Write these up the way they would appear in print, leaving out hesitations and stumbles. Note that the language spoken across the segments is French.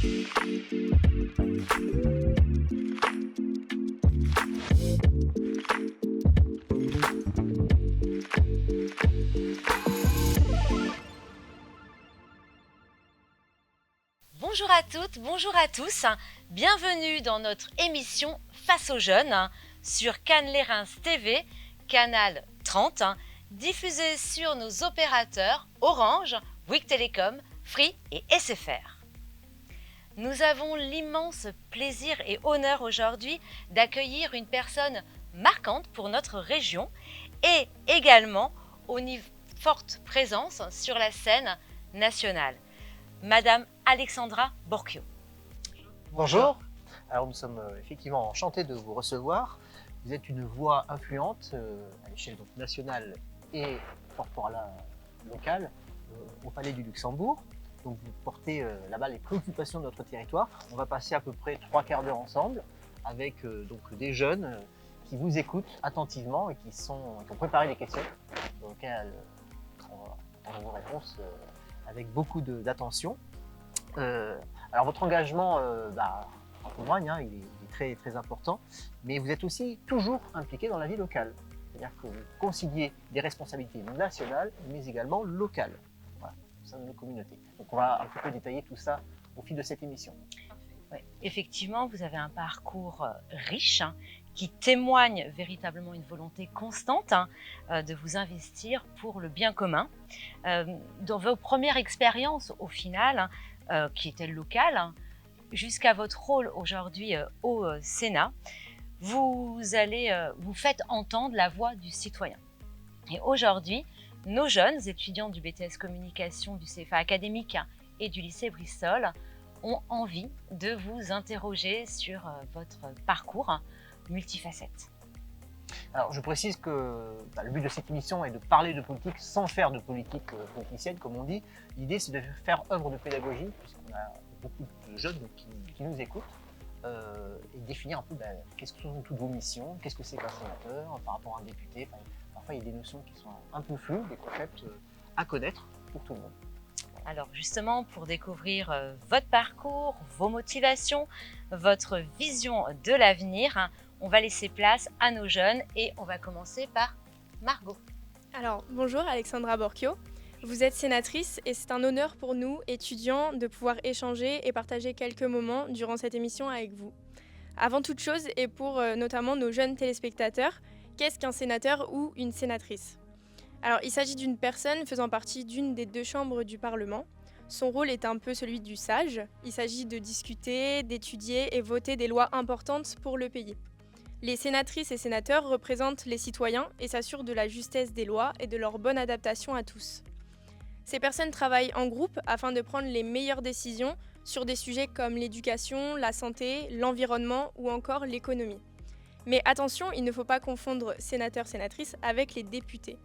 Bonjour à toutes, bonjour à tous, bienvenue dans notre émission Face aux jeunes sur Cannes-les-Reims TV, canal 30, diffusée sur nos opérateurs Orange, Bouygues Télécom, Free et SFR. Nous avons l'immense plaisir et honneur aujourd'hui d'accueillir une personne marquante pour notre région et également une forte présence sur la scène nationale. Madame Alexandra Borchio. Bonjour. Alors nous sommes effectivement enchantés de vous recevoir. Vous êtes une voix influente à l'échelle nationale et porte-parole locale au Palais du Luxembourg. Donc vous portez là-bas les préoccupations de notre territoire. On va passer à peu près 3 quarts d'heure ensemble avec donc des jeunes qui vous écoutent attentivement et qui ont préparé des questions auxquelles on vos réponses avec beaucoup d'attention. Alors votre engagement en témoigne, il est très, très important, mais vous êtes aussi toujours impliqué dans la vie locale. C'est-à-dire que vous conciliez des responsabilités nationales, mais également locales, voilà, au sein de nos communautés. Donc on va un petit peu détailler tout ça au fil de cette émission. Ouais, effectivement, vous avez un parcours riche qui témoigne véritablement une volonté constante de vous investir pour le bien commun. Dans vos premières expériences, au final, qui étaient locales, jusqu'à votre rôle aujourd'hui au Sénat, vous faites entendre la voix du citoyen. Et aujourd'hui, nos jeunes étudiants du BTS Communication du CFA académique et du lycée Bristol ont envie de vous interroger sur votre parcours multifacette. Alors je précise que le but de cette émission est de parler de politique sans faire de politique politicienne, comme on dit. L'idée c'est de faire œuvre de pédagogie, puisqu'on a beaucoup de jeunes qui nous écoutent, et définir un peu qu'est-ce que sont toutes vos missions, qu'est-ce que c'est qu'un sénateur par rapport à un député. Parfois il y a des notions qui sont un peu floues, des concepts à connaître pour tout le monde. Alors justement, pour découvrir votre parcours, vos motivations, votre vision de l'avenir, on va laisser place à nos jeunes et on va commencer par Margot. Alors bonjour Alexandra Borchio, vous êtes sénatrice et c'est un honneur pour nous, étudiants, de pouvoir échanger et partager quelques moments durant cette émission avec vous. Avant toute chose et pour notamment nos jeunes téléspectateurs, qu'est-ce qu'un sénateur ou une sénatrice ? Alors, il s'agit d'une personne faisant partie d'une des 2 chambres du Parlement. Son rôle est un peu celui du sage. Il s'agit de discuter, d'étudier et voter des lois importantes pour le pays. Les sénatrices et sénateurs représentent les citoyens et s'assurent de la justesse des lois et de leur bonne adaptation à tous. Ces personnes travaillent en groupe afin de prendre les meilleures décisions sur des sujets comme l'éducation, la santé, l'environnement ou encore l'économie. Mais attention, il ne faut pas confondre sénateurs-sénatrices avec les députés.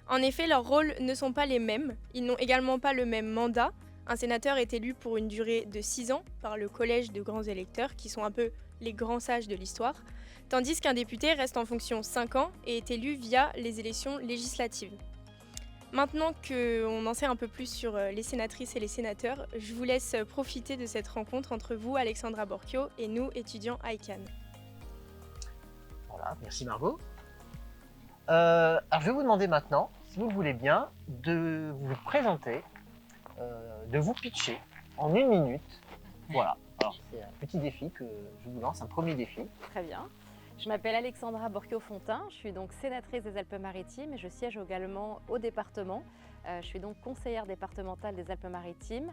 En effet, leurs rôles ne sont pas les mêmes. Ils n'ont également pas le même mandat. Un sénateur est élu pour une durée de 6 ans par le collège de grands électeurs, qui sont un peu les grands sages de l'histoire, tandis qu'un député reste en fonction 5 ans et est élu via les élections législatives. Maintenant qu'on en sait un peu plus sur les sénatrices et les sénateurs, je vous laisse profiter de cette rencontre entre vous, Alexandra Borchio, et nous, étudiants à Cannes. Voilà, merci Margot. Alors je vais vous demander maintenant, si vous le voulez bien, de vous présenter, de vous pitcher en 1 minute. Voilà, alors c'est un petit défi que je vous lance, un premier défi. Très bien. Je m'appelle Alexandra Borchio-Fontin, je suis donc sénatrice des Alpes-Maritimes et je siège également au département. Je suis donc conseillère départementale des Alpes-Maritimes.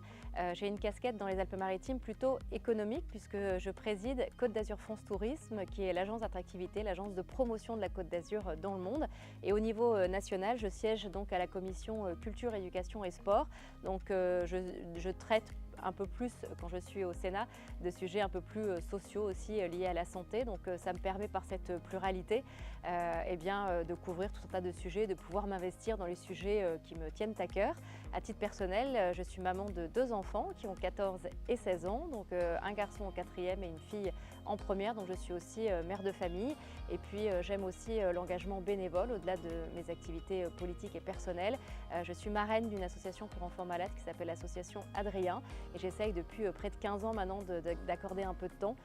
J'ai une casquette dans les Alpes-Maritimes plutôt économique puisque je préside Côte d'Azur France Tourisme qui est l'agence d'attractivité, l'agence de promotion de la Côte d'Azur dans le monde. Et au niveau national, je siège donc à la commission culture, éducation et sport. Donc je traite un peu plus, quand je suis au Sénat, de sujets un peu plus sociaux aussi liés à la santé. Donc ça me permet par cette pluralité de couvrir tout un tas de sujets, de pouvoir m'investir dans les sujets qui me tiennent à cœur. À titre personnel, je suis maman de 2 enfants qui ont 14 et 16 ans, donc un garçon en 4e et une fille en première, donc je suis aussi mère de famille. Et puis j'aime aussi l'engagement bénévole au-delà de mes activités politiques et personnelles. Je suis marraine d'une association pour enfants malades qui s'appelle l'association Adrien, Et j'essaye depuis près de 15 ans maintenant d'accorder un peu de temps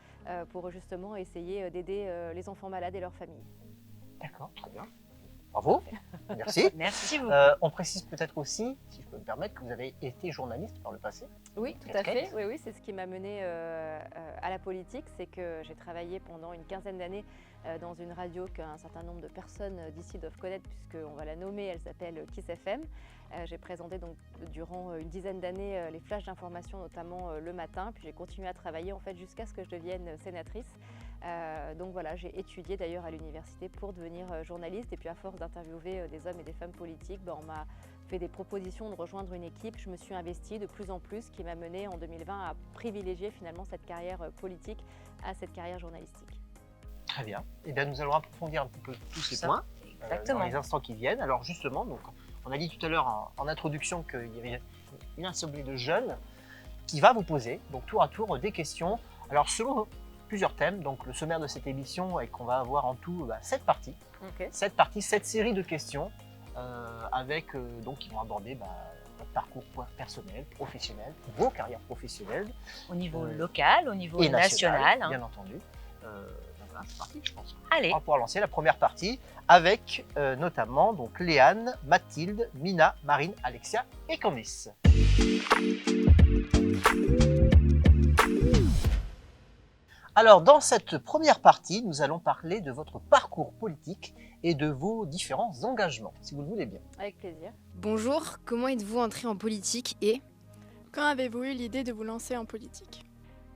pour justement essayer d'aider les enfants malades et leurs familles. D'accord, très bien. Bravo, merci. Merci beaucoup. On précise peut-être aussi, si je peux me permettre, que vous avez été journaliste par le passé. Oui, tout à fait. Oui, oui, c'est ce qui m'a menée à la politique. C'est que j'ai travaillé pendant une quinzaine d'années dans une radio qu'un certain nombre de personnes d'ici doivent connaître, puisqu'on va la nommer, elle s'appelle Kiss FM. J'ai présenté donc durant une dizaine d'années les flashs d'information, notamment le matin. Puis j'ai continué à travailler en fait jusqu'à ce que je devienne sénatrice. Donc voilà, j'ai étudié d'ailleurs à l'université pour devenir journaliste. Et puis à force d'interviewer des hommes et des femmes politiques, on m'a fait des propositions de rejoindre une équipe. Je me suis investie de plus en plus, ce qui m'a menée en 2020 à privilégier finalement cette carrière politique à cette carrière journalistique. Très bien. Et bien nous allons approfondir un petit peu tous ces points dans les instants qui viennent. Alors justement, donc, on a dit tout à l'heure en introduction qu'il y avait une assemblée de jeunes qui va vous poser donc tour à tour des questions. Alors selon plusieurs thèmes, donc le sommaire de cette émission est qu'on va avoir en tout 7 parties. Okay. 7 séries de questions avec donc qui vont aborder votre parcours personnel, professionnel, vos carrières professionnelles. Au niveau local, au niveau et national. Bien entendu. Voilà, c'est parti, je pense. Allez. On va pouvoir lancer la première partie avec notamment donc Léane, Mathilde, Mina, Marine, Alexia et Candice. Alors, dans cette première partie, nous allons parler de votre parcours politique et de vos différents engagements, si vous le voulez bien. Avec plaisir. Bonjour, comment êtes-vous entré en politique et quand avez-vous eu l'idée de vous lancer en politique?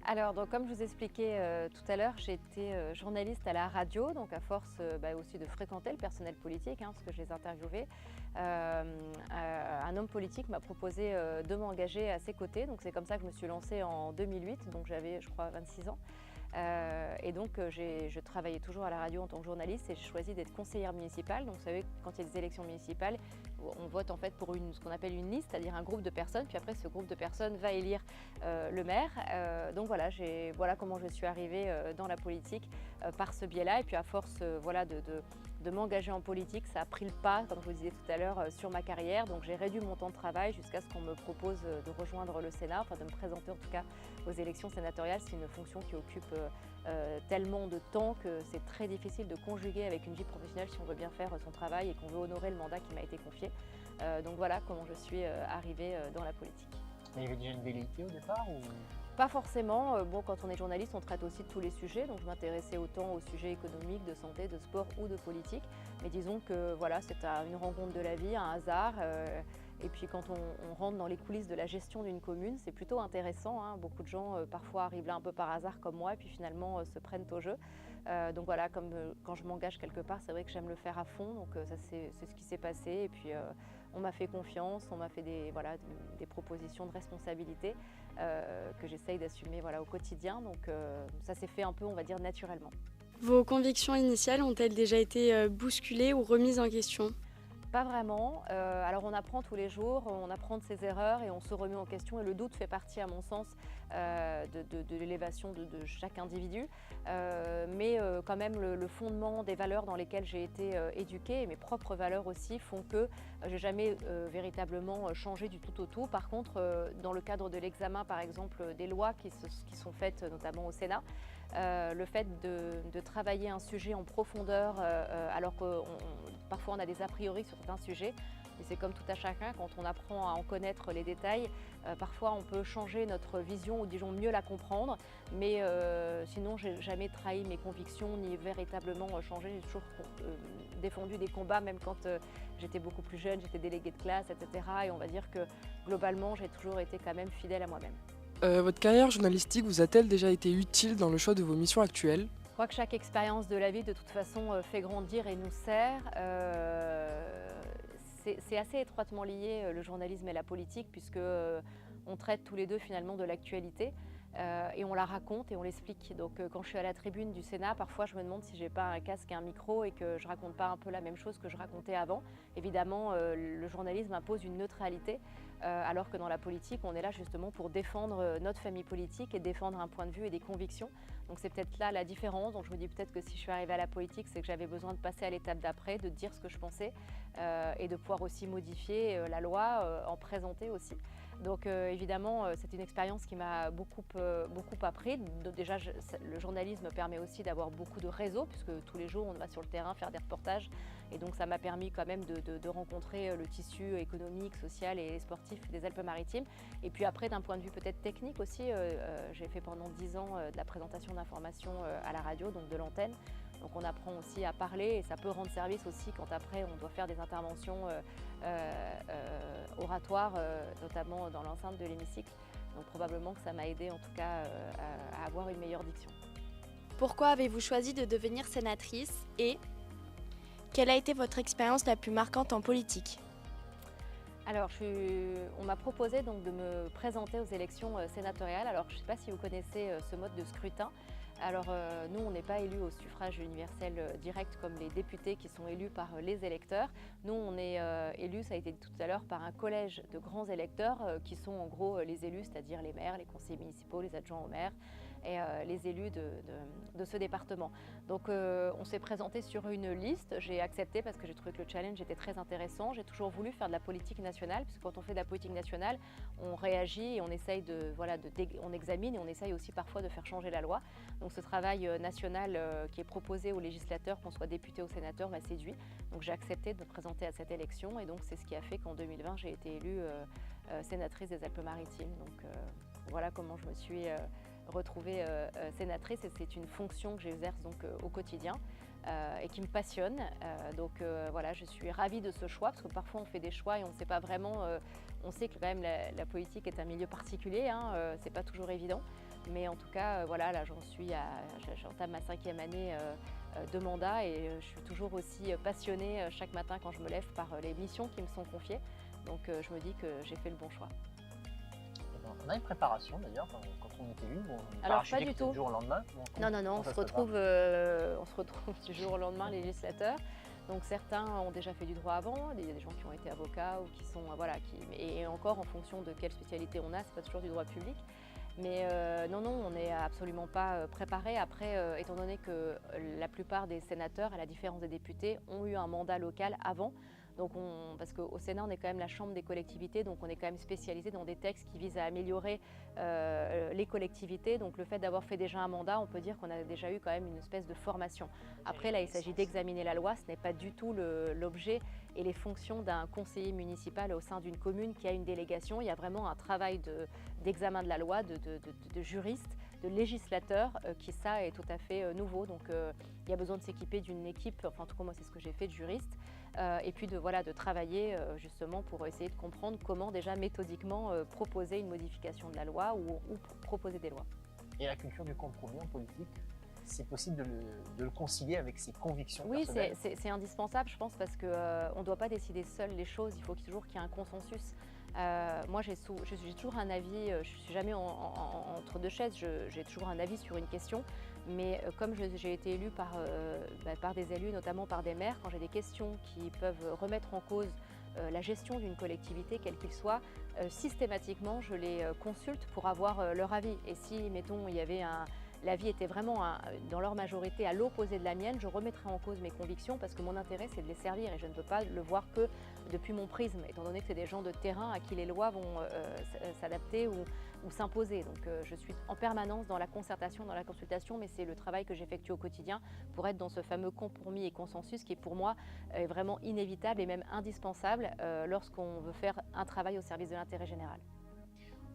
Alors, donc, comme je vous expliquais tout à l'heure, j'ai été journaliste à la radio, donc à force aussi de fréquenter le personnel politique, parce que je les interviewais. Un homme politique m'a proposé de m'engager à ses côtés, donc c'est comme ça que je me suis lancée en 2008, donc j'avais je crois 26 ans. Et donc je travaillais toujours à la radio en tant que journaliste et j'ai choisi d'être conseillère municipale. Donc vous savez, quand il y a des élections municipales, on vote en fait pour ce qu'on appelle une liste, c'est-à-dire un groupe de personnes, puis après ce groupe de personnes va élire le maire. Donc voilà comment je suis arrivée dans la politique par ce biais-là. Et puis à force de m'engager en politique, ça a pris le pas, comme je vous disais tout à l'heure, sur ma carrière. Donc j'ai réduit mon temps de travail jusqu'à ce qu'on me propose de rejoindre le Sénat, enfin de me présenter en tout cas aux élections sénatoriales. C'est une fonction qui occupe tellement de temps que c'est très difficile de conjuguer avec une vie professionnelle si on veut bien faire son travail et qu'on veut honorer le mandat qui m'a été confié. Donc voilà comment je suis arrivée dans la politique. Il y avait déjà une velléité au départ ou... Pas forcément. Quand on est journaliste, on traite aussi de tous les sujets. Donc je m'intéressais autant aux sujets économiques, de santé, de sport ou de politique. Mais disons que voilà, c'est une rencontre de la vie, un hasard. Et puis quand on rentre dans les coulisses de la gestion d'une commune, c'est plutôt intéressant. Beaucoup de gens parfois arrivent là un peu par hasard comme moi et puis finalement se prennent au jeu. Donc voilà, quand je m'engage quelque part, c'est vrai que j'aime le faire à fond. Donc ça c'est ce qui s'est passé. Et puis on m'a fait confiance, on m'a fait des propositions de responsabilité que j'essaye d'assumer au quotidien. Donc ça s'est fait un peu, on va dire, naturellement. Vos convictions initiales ont-elles déjà été bousculées ou remises en question ? Pas vraiment. Alors on apprend tous les jours, on apprend de ses erreurs et on se remet en question. Et le doute fait partie, à mon sens, de l'élévation de chaque individu. Mais quand même, le fondement des valeurs dans lesquelles j'ai été éduquée et mes propres valeurs aussi font que je n'ai jamais véritablement changé du tout au tout. Par contre, dans le cadre de l'examen, par exemple, des lois qui sont faites notamment au Sénat, le fait de travailler un sujet en profondeur alors que parfois on a des a priori sur certains sujets, et c'est comme tout à chacun, quand on apprend à en connaître les détails, parfois on peut changer notre vision ou disons mieux la comprendre, mais sinon j'ai jamais trahi mes convictions ni véritablement changé. J'ai toujours défendu des combats, même quand j'étais beaucoup plus jeune, j'étais déléguée de classe, etc. Et on va dire que globalement j'ai toujours été quand même fidèle à moi-même. Votre carrière journalistique vous a-t-elle déjà été utile dans le choix de vos missions actuelles ? Je crois que chaque expérience de la vie, de toute façon, fait grandir et nous sert. C'est assez étroitement lié, le journalisme et la politique, puisque on traite tous les deux finalement de l'actualité. Et on la raconte et on l'explique. Donc quand je suis à la tribune du Sénat, parfois je me demande si j'ai pas un casque et un micro et que je raconte pas un peu la même chose que je racontais avant. Évidemment, le journalisme impose une neutralité, alors que dans la politique, on est là justement pour défendre notre famille politique et défendre un point de vue et des convictions. Donc c'est peut-être là la différence. Donc je me dis peut-être que si je suis arrivée à la politique, c'est que j'avais besoin de passer à l'étape d'après, de dire ce que je pensais et de pouvoir aussi modifier la loi, en présenter aussi. Donc évidemment, c'est une expérience qui m'a beaucoup appris. Déjà, le journalisme permet aussi d'avoir beaucoup de réseaux, puisque tous les jours, on va sur le terrain faire des reportages. Et donc, ça m'a permis quand même de rencontrer le tissu économique, social et sportif des Alpes-Maritimes. Et puis après, d'un point de vue peut-être technique aussi, j'ai fait pendant 10 ans de la présentation d'informations à la radio, donc de l'antenne. Donc on apprend aussi à parler et ça peut rendre service aussi quand après on doit faire des interventions oratoires, notamment dans l'enceinte de l'hémicycle. Donc probablement que ça m'a aidé en tout cas à avoir une meilleure diction. Pourquoi avez-vous choisi de devenir sénatrice et quelle a été votre expérience la plus marquante en politique? Alors, on m'a proposé donc de me présenter aux élections sénatoriales. Alors, je ne sais pas si vous connaissez ce mode de scrutin. Alors, nous, on n'est pas élus au suffrage universel direct comme les députés qui sont élus par les électeurs. Nous, on est élus, ça a été dit tout à l'heure, par un collège de grands électeurs qui sont en gros les élus, c'est-à-dire les maires, les conseillers municipaux, les adjoints aux maires et les élus de ce département. Donc on s'est présenté sur une liste, j'ai accepté parce que j'ai trouvé que le challenge était très intéressant. J'ai toujours voulu faire de la politique nationale, puisque quand on fait de la politique nationale, on réagit et on essaye on examine et on essaye aussi parfois de faire changer la loi. Donc ce travail national qui est proposé aux législateurs, qu'on soit député ou sénateur, m'a séduit. Donc j'ai accepté de me présenter à cette élection et donc c'est ce qui a fait qu'en 2020, j'ai été élue sénatrice des Alpes-Maritimes. Donc voilà comment je me suis retrouvée sénatrice et c'est une fonction que j'exerce donc au quotidien et qui me passionne. Donc voilà, je suis ravie de ce choix parce que parfois on fait des choix et on ne sait pas vraiment. On sait que quand même la politique est un milieu particulier, hein, c'est pas toujours évident. Mais en tout cas, voilà, là j'entame ma 5e année de mandat et je suis toujours aussi passionnée chaque matin quand je me lève par les missions qui me sont confiées. Donc je me dis que j'ai fait le bon choix. On a une préparation d'ailleurs quand on est élu, on Alors pas du tout. Du jour au lendemain. Non, on se retrouve du jour au lendemain, les législateurs. Donc certains ont déjà fait du droit avant, il y a des gens qui ont été avocats ou qui sont et encore en fonction de quelle spécialité on a, c'est pas toujours du droit public. Mais non, on n'est absolument pas préparé. Après, étant donné que la plupart des sénateurs, à la différence des députés, ont eu un mandat local avant. Donc parce qu'au Sénat, on est quand même la chambre des collectivités, donc on est quand même spécialisé dans des textes qui visent à améliorer les collectivités. Donc le fait d'avoir fait déjà un mandat, on peut dire qu'on a déjà eu quand même une espèce de formation. Après, là, il s'agit d'examiner la loi, ce n'est pas du tout l'objet et les fonctions d'un conseiller municipal au sein d'une commune qui a une délégation. Il y a vraiment un travail d'examen de la loi, de juristes, de législateurs qui ça est tout à fait nouveau. Donc il y a besoin de s'équiper d'une équipe, enfin en tout cas moi c'est ce que j'ai fait, de juristes, et puis de travailler justement pour essayer de comprendre comment déjà méthodiquement proposer une modification de la loi ou proposer des lois. Et la culture du compromis en politique, c'est possible de le concilier avec ses convictions personnelles? Oui, c'est indispensable, je pense, parce qu'on ne doit pas décider seul les choses, il faut toujours qu'il y ait un consensus. Moi, j'ai toujours un avis, je ne suis jamais entre deux chaises, j'ai toujours un avis sur une question, mais comme j'ai été élue par des élus, notamment par des maires, quand j'ai des questions qui peuvent remettre en cause la gestion d'une collectivité, quelle qu'il soit, systématiquement, je les consulte pour avoir leur avis. Et si, mettons, l'avis était vraiment dans leur majorité à l'opposé de la mienne, je remettrai en cause mes convictions parce que mon intérêt c'est de les servir et je ne peux pas le voir que depuis mon prisme, étant donné que c'est des gens de terrain à qui les lois vont s'adapter ou s'imposer. Donc je suis en permanence dans la concertation, dans la consultation, mais c'est le travail que j'effectue au quotidien pour être dans ce fameux compromis et consensus qui pour moi est vraiment inévitable et même indispensable lorsqu'on veut faire un travail au service de l'intérêt général.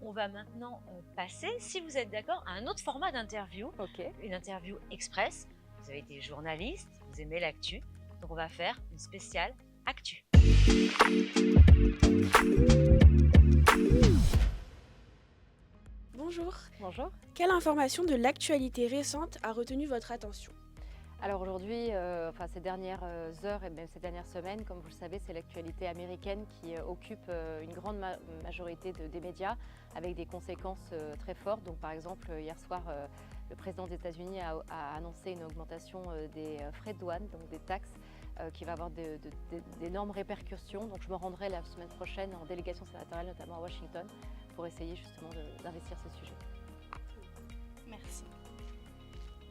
On va maintenant passer, si vous êtes d'accord, à un autre format d'interview, Okay. Une interview express. Vous avez été journaliste, vous aimez l'actu, donc on va faire une spéciale actu. Bonjour. Bonjour. Quelle information de l'actualité récente a retenu votre attention? Alors aujourd'hui, ces dernières heures et même ces dernières semaines, comme vous le savez, c'est l'actualité américaine qui occupe une grande majorité des médias avec des conséquences très fortes. Donc par exemple, hier soir, le président des États-Unis a annoncé une augmentation des frais de douane, donc des taxes, qui va avoir d'énormes répercussions. Donc je me rendrai la semaine prochaine en délégation sénatoriale, notamment à Washington, pour essayer justement d'investir ce sujet. Merci.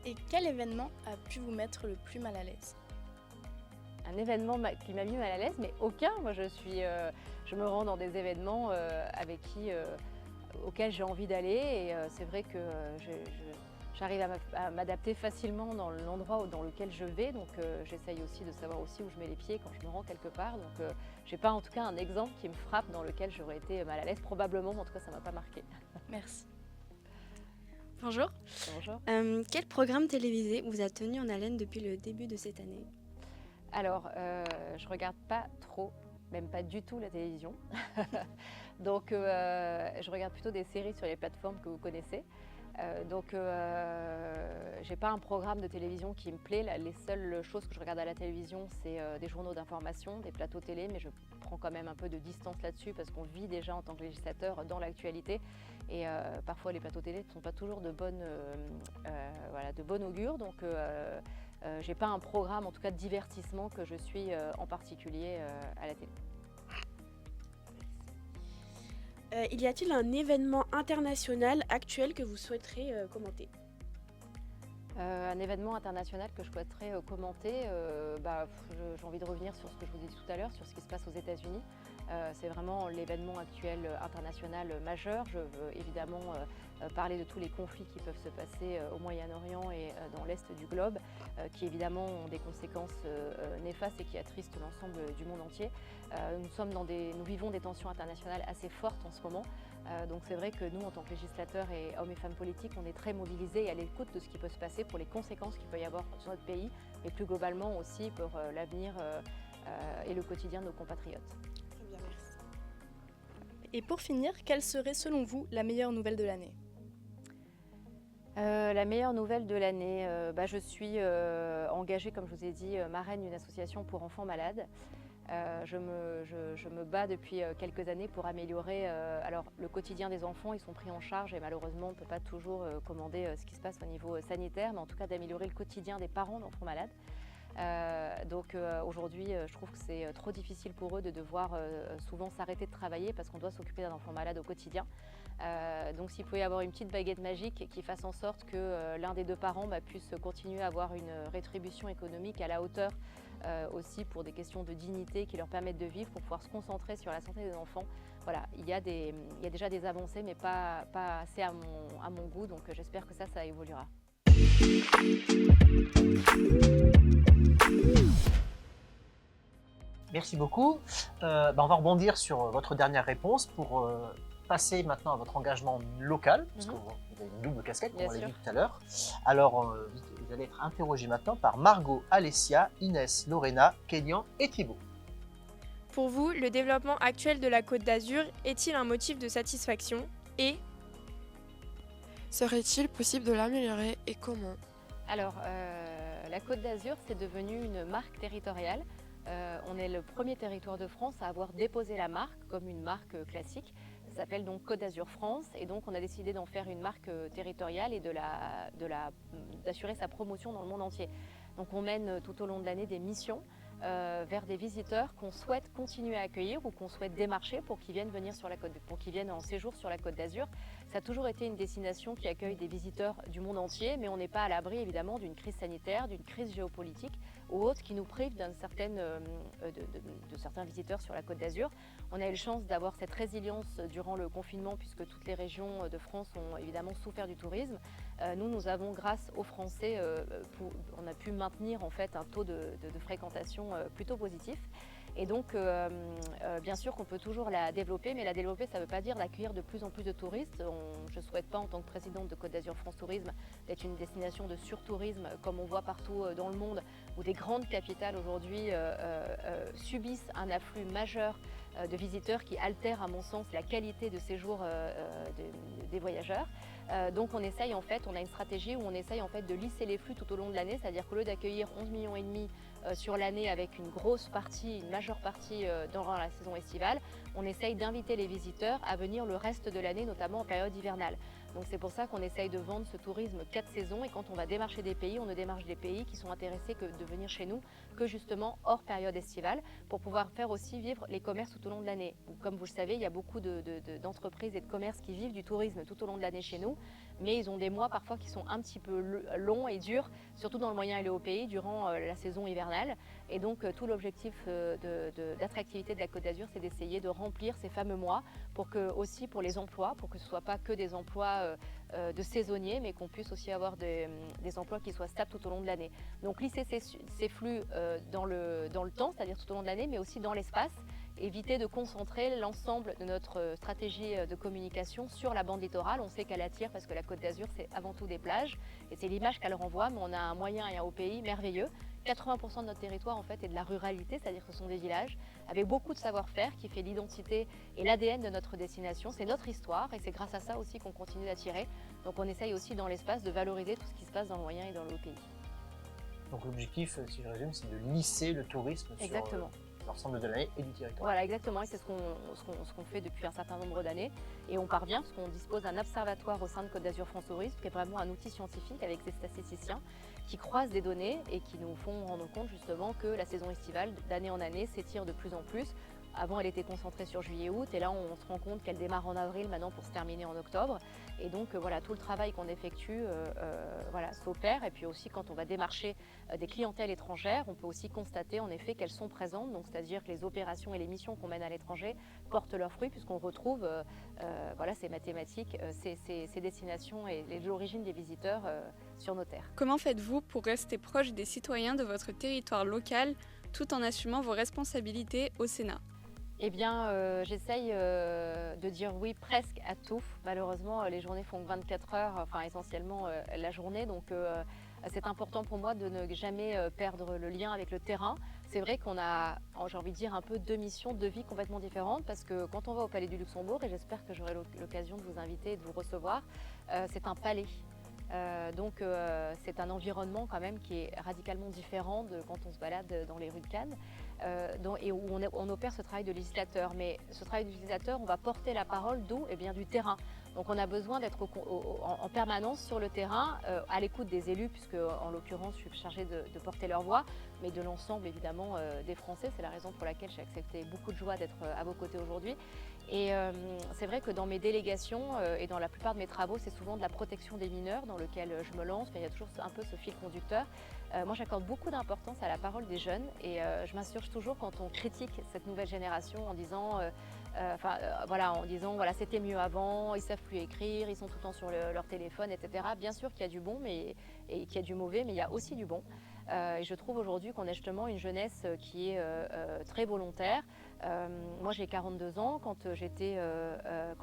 Et quel événement a pu vous mettre le plus mal à l'aise? Un événement qui m'a mis mal à l'aise, mais aucun. Moi, je suis je me rends dans des événements auxquels j'ai envie d'aller. Et c'est vrai que j'arrive à m'adapter facilement dans l'endroit dans lequel je vais. Donc j'essaye aussi de savoir aussi où je mets les pieds quand je me rends quelque part. Donc je n'ai pas en tout cas un exemple qui me frappe dans lequel j'aurais été mal à l'aise. Probablement, mais en tout cas ça ne m'a pas marqué. Merci. Bonjour. Bonjour. Quel programme télévisé vous a tenu en haleine depuis le début de cette année? Alors, je regarde pas trop, même pas du tout la télévision. Donc, je regarde plutôt des séries sur les plateformes que vous connaissez. J'ai pas un programme de télévision qui me plaît. Les seules choses que je regarde à la télévision, c'est des journaux d'information, des plateaux télé, mais je prends quand même un peu de distance là-dessus parce qu'on vit déjà en tant que législateur dans l'actualité. Et parfois, les plateaux télé ne sont pas toujours de bon augure. Donc, j'ai pas un programme, en tout cas de divertissement, que je suis en particulier à la télé. Y a-t-il un événement international actuel que vous souhaiterez commenter? Un événement international que je souhaiterais commenter, j'ai envie de revenir sur ce que je vous ai dit tout à l'heure, sur ce qui se passe aux États-Unis. C'est vraiment l'événement actuel international majeur. Je veux évidemment parler de tous les conflits qui peuvent se passer au Moyen-Orient et dans l'Est du globe, qui évidemment ont des conséquences néfastes et qui attristent l'ensemble du monde entier. Nous vivons des tensions internationales assez fortes en ce moment. Donc c'est vrai que nous, en tant que législateurs et hommes et femmes politiques, on est très mobilisés et à l'écoute de ce qui peut se passer pour les conséquences qu'il peut y avoir sur notre pays, mais plus globalement aussi pour l'avenir et le quotidien de nos compatriotes. Très bien, merci. Et pour finir, quelle serait selon vous la meilleure nouvelle de l'année? La meilleure nouvelle de l'année, je suis engagée, comme je vous ai dit, marraine d'une association pour enfants malades. Je me bats depuis quelques années pour améliorer le quotidien des enfants. Ils sont pris en charge et malheureusement on ne peut pas toujours commander ce qui se passe au niveau sanitaire, mais en tout cas d'améliorer le quotidien des parents d'enfants malades. Aujourd'hui, je trouve que c'est trop difficile pour eux de devoir souvent s'arrêter de travailler parce qu'on doit s'occuper d'un enfant malade au quotidien. Donc s'il pouvait y avoir une petite baguette magique qui fasse en sorte que l'un des deux parents puisse continuer à avoir une rétribution économique à la hauteur aussi pour des questions de dignité qui leur permettent de vivre, pour pouvoir se concentrer sur la santé des enfants. Voilà, il y a déjà des avancées, mais pas assez à mon goût, donc j'espère que ça évoluera. Merci beaucoup. On va rebondir sur votre dernière réponse pour passer maintenant à votre engagement local, parce que vous avez une double casquette, comme on l'a dit tout à l'heure. Alors, vous allez être interrogé maintenant par Margot, Alessia, Inès, Lorena, Kélian et Thibaut. Pour vous, le développement actuel de la Côte d'Azur est-il un motif de satisfaction et Serait-il possible de l'améliorer et comment? Alors, la Côte d'Azur, c'est devenu une marque territoriale. On est le premier territoire de France à avoir déposé la marque comme une marque classique. Ça s'appelle donc Côte d'Azur France et donc on a décidé d'en faire une marque territoriale et d'assurer sa promotion dans le monde entier. Donc on mène tout au long de l'année des missions vers des visiteurs qu'on souhaite continuer à accueillir ou qu'on souhaite démarcher pour qu'ils viennent en séjour sur la Côte d'Azur. Ça a toujours été une destination qui accueille des visiteurs du monde entier, mais on n'est pas à l'abri évidemment d'une crise sanitaire, d'une crise géopolitique ou autre qui nous prive de certains visiteurs sur la Côte d'Azur. On a eu la chance d'avoir cette résilience durant le confinement puisque toutes les régions de France ont évidemment souffert du tourisme. Nous avons, grâce aux Français, on a pu maintenir en fait un taux de fréquentation plutôt positif. Et donc, bien sûr qu'on peut toujours la développer, mais la développer, ça ne veut pas dire d'accueillir de plus en plus de touristes. Je ne souhaite pas, en tant que présidente de Côte d'Azur France Tourisme, d'être une destination de surtourisme, comme on voit partout dans le monde, où des grandes capitales aujourd'hui subissent un afflux majeur de visiteurs qui altèrent, à mon sens, la qualité de séjour des voyageurs. Donc on essaye en fait, on a une stratégie où on essaye en fait de lisser les flux tout au long de l'année, c'est-à-dire qu'au lieu d'accueillir 11,5 millions sur l'année avec une majeure partie durant la saison estivale, on essaye d'inviter les visiteurs à venir le reste de l'année, notamment en période hivernale. Donc c'est pour ça qu'on essaye de vendre ce tourisme 4 saisons et quand on va démarcher des pays, on ne démarche des pays qui sont intéressés que de venir chez nous que justement hors période estivale pour pouvoir faire aussi vivre les commerces tout au long de l'année. Comme vous le savez, il y a beaucoup d'entreprises et de commerces qui vivent du tourisme tout au long de l'année chez nous, mais ils ont des mois parfois qui sont un petit peu longs et durs, surtout dans le moyen et le haut pays, durant la saison hivernale. Et donc tout l'objectif d'attractivité de la Côte d'Azur, c'est d'essayer de remplir ces fameux mois pour que aussi pour les emplois, pour que ce ne soit pas que des emplois de saisonniers, mais qu'on puisse aussi avoir des emplois qui soient stables tout au long de l'année. Donc lisser ces flux dans le temps, c'est-à-dire tout au long de l'année, mais aussi dans l'espace, éviter de concentrer l'ensemble de notre stratégie de communication sur la bande littorale. On sait qu'elle attire parce que la Côte d'Azur, c'est avant tout des plages et c'est l'image qu'elle renvoie, mais on a un moyen et un haut pays merveilleux. 80% de notre territoire en fait est de la ruralité, c'est-à-dire que ce sont des villages avec beaucoup de savoir-faire qui fait l'identité et l'ADN de notre destination. C'est notre histoire et c'est grâce à ça aussi qu'on continue d'attirer. Donc on essaye aussi dans l'espace de valoriser tout ce qui se passe dans le moyen et dans le haut pays. Donc l'objectif, si je résume, c'est de lisser le tourisme Exactement. sur l'ensemble de l'année et du territoire. Voilà, exactement, et c'est ce qu'on fait depuis un certain nombre d'années. Et on parvient, parce qu'on dispose d'un observatoire au sein de Côte d'Azur France Tourisme, qui est vraiment un outil scientifique avec des statisticiens qui croisent des données et qui nous font rendre compte justement que la saison estivale, d'année en année, s'étire de plus en plus. Avant, elle était concentrée sur juillet-août et là, on se rend compte qu'elle démarre en avril maintenant pour se terminer en octobre. Et donc, voilà, tout le travail qu'on effectue voilà, s'opère. Et puis aussi, quand on va démarcher des clientèles étrangères, on peut aussi constater en effet qu'elles sont présentes. Donc, c'est-à-dire que les opérations et les missions qu'on mène à l'étranger portent leurs fruits puisqu'on retrouve voilà, ces mathématiques, ces destinations et l'origine des visiteurs sur nos terres. Comment faites-vous pour rester proche des citoyens de votre territoire local tout en assumant vos responsabilités au Sénat ? Eh bien, j'essaye de dire oui presque à tout. Malheureusement, les journées font que 24 heures, enfin essentiellement la journée. Donc, c'est important pour moi de ne jamais perdre le lien avec le terrain. C'est vrai qu'on a, j'ai envie de dire, un peu deux missions, deux vies complètement différentes. Parce que quand on va au Palais du Luxembourg, et j'espère que j'aurai l'occasion de vous inviter et de vous recevoir, c'est un palais. Donc c'est un environnement quand même qui est radicalement différent de quand on se balade dans les rues de Cannes et où on opère ce travail de législateur. Mais ce travail de législateur, on va porter la parole d'où ? Eh bien du terrain. Donc on a besoin d'être en permanence sur le terrain, à l'écoute des élus, puisque en l'occurrence je suis chargée de porter leur voix, mais de l'ensemble évidemment des Français. C'est la raison pour laquelle j'ai accepté beaucoup de joie d'être à vos côtés aujourd'hui. Et c'est vrai que dans mes délégations et dans la plupart de mes travaux, c'est souvent de la protection des mineurs dans lequel je me lance, mais il y a toujours un peu ce fil conducteur. Moi, j'accorde beaucoup d'importance à la parole des jeunes et je m'insurge toujours quand on critique cette nouvelle génération en disant voilà, c'était mieux avant, ils savent plus écrire, ils sont tout le temps sur leur téléphone, etc. Bien sûr qu'il y a du bon et qu'il y a du mauvais, mais il y a aussi du bon. Et je trouve aujourd'hui qu'on a justement une jeunesse qui est très volontaire. Moi j'ai 42 ans, quand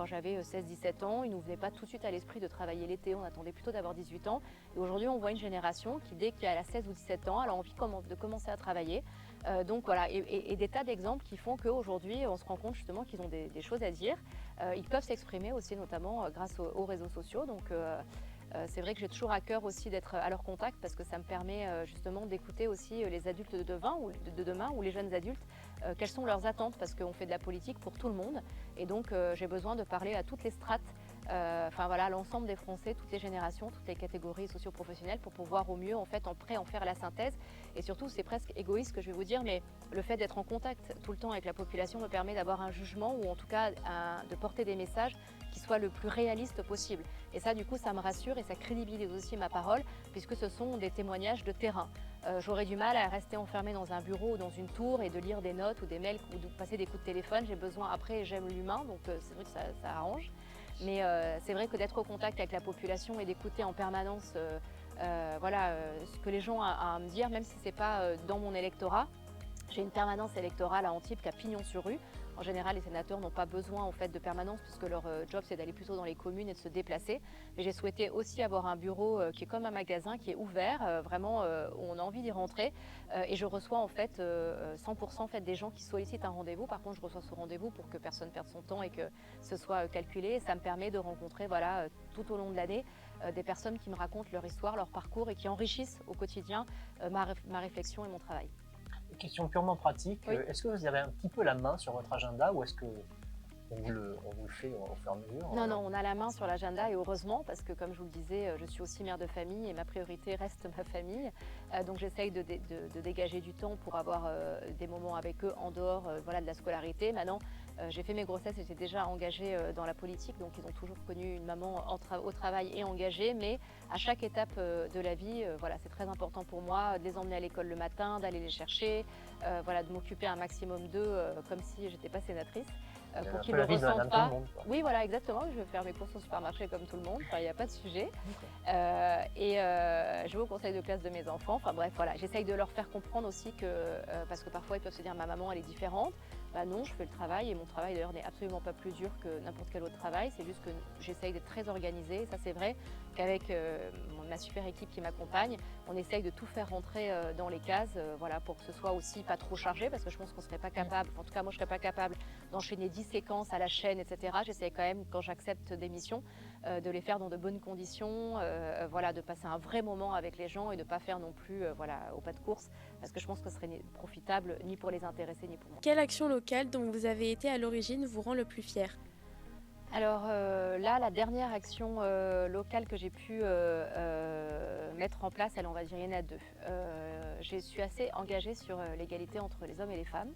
j'avais 16-17 ans, il ne nous venait pas tout de suite à l'esprit de travailler l'été, on attendait plutôt d'avoir 18 ans. Et aujourd'hui on voit une génération qui dès qu'elle a 16 ou 17 ans, elle a envie de commencer à travailler. Donc voilà, et des tas d'exemples qui font qu'aujourd'hui on se rend compte justement qu'ils ont des choses à dire. Ils peuvent s'exprimer aussi notamment grâce aux réseaux sociaux. Donc c'est vrai que j'ai toujours à cœur aussi d'être à leur contact parce que ça me permet justement d'écouter aussi les adultes de demain ou les jeunes adultes, quelles sont leurs attentes parce qu'on fait de la politique pour tout le monde et donc j'ai besoin de parler à toutes les strates, à l'ensemble des Français, toutes les générations, toutes les catégories socio-professionnelles pour pouvoir au mieux en faire la synthèse et surtout c'est presque égoïste ce que je vais vous dire mais le fait d'être en contact tout le temps avec la population me permet d'avoir un jugement ou en tout cas de porter des messages qui soient le plus réaliste possible. Et ça, du coup, ça me rassure et ça crédibilise aussi ma parole, puisque ce sont des témoignages de terrain. J'aurais du mal à rester enfermée dans un bureau ou dans une tour et de lire des notes ou des mails ou de passer des coups de téléphone. J'ai besoin, après, j'aime l'humain, donc c'est vrai que ça arrange. Mais c'est vrai que d'être au contact avec la population et d'écouter en permanence ce que les gens ont à me dire, même si ce n'est pas dans mon électorat. J'ai une permanence électorale à Antibes qui a pignon sur rue. En général, les sénateurs n'ont pas besoin en fait, de permanence puisque leur job, c'est d'aller plutôt dans les communes et de se déplacer. Mais j'ai souhaité aussi avoir un bureau qui est comme un magasin, qui est ouvert, vraiment où on a envie d'y rentrer. Et je reçois en fait 100% en fait, des gens qui sollicitent un rendez-vous. Par contre, je reçois ce rendez-vous pour que personne ne perde son temps et que ce soit calculé. Et ça me permet de rencontrer tout au long de l'année des personnes qui me racontent leur histoire, leur parcours et qui enrichissent au quotidien ma réflexion et mon travail. Question purement pratique, oui. Est-ce que vous avez un petit peu la main sur votre agenda ou est-ce que on vous le fait au fur et à mesure? Non, on a la main sur l'agenda et heureusement parce que comme je vous le disais, je suis aussi mère de famille et ma priorité reste ma famille. Donc j'essaye de dégager du temps pour avoir des moments avec eux en dehors de la scolarité. Maintenant, j'ai fait mes grossesses et j'étais déjà engagée dans la politique, donc ils ont toujours connu une maman au travail et engagée, mais à chaque étape de la vie, c'est très important pour moi de les emmener à l'école le matin, d'aller les chercher, de m'occuper un maximum d'eux comme si j'étais pas sénatrice. Pour qu'ils ne le ressentent pas. Oui, voilà, exactement. Je vais faire mes courses au supermarché comme tout le monde. Il n'y a pas de sujet. Je vais au conseil de classe de mes enfants. Enfin bref, voilà. J'essaye de leur faire comprendre aussi que, parce que parfois ils peuvent se dire ma maman elle est différente. Bah non, je fais le travail et mon travail d'ailleurs n'est absolument pas plus dur que n'importe quel autre travail. C'est juste que j'essaye d'être très organisée. Ça c'est vrai qu'avec ma super équipe qui m'accompagne, on essaye de tout faire rentrer dans les cases, pour que ce soit aussi pas trop chargé, parce que je pense qu'on ne serait pas capable, en tout cas moi je ne serais pas capable d'enchaîner 10 séquences à la chaîne, etc. J'essaie quand même, quand j'accepte des missions, de les faire dans de bonnes conditions, de passer un vrai moment avec les gens et de ne pas faire non plus au pas de course, parce que je pense que ce serait profitable ni pour les intéressés ni pour moi. Quelle action locale dont vous avez été à l'origine vous rend le plus fier? Alors là, la dernière action locale que j'ai pu mettre en place, on va dire, il y en a deux. Je suis assez engagée sur l'égalité entre les hommes et les femmes.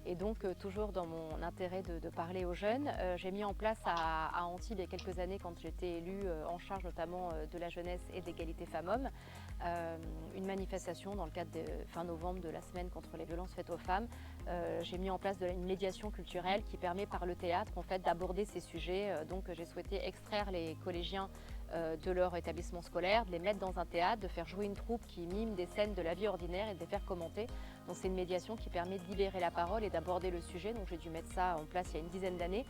Et donc, toujours dans mon intérêt de parler aux jeunes, j'ai mis en place à Antibes il y a quelques années, quand j'étais élue en charge notamment de la jeunesse et d'égalité femmes-hommes, une manifestation dans le cadre de fin novembre de la semaine contre les violences faites aux femmes. J'ai mis en place une médiation culturelle qui permet par le théâtre en fait, d'aborder ces sujets. Donc j'ai souhaité extraire les collégiens de leur établissement scolaire, de les mettre dans un théâtre, de faire jouer une troupe qui mime des scènes de la vie ordinaire et de les faire commenter. Donc c'est une médiation qui permet de libérer la parole et d'aborder le sujet. Donc j'ai dû mettre ça en place il y a une dizaine d'années.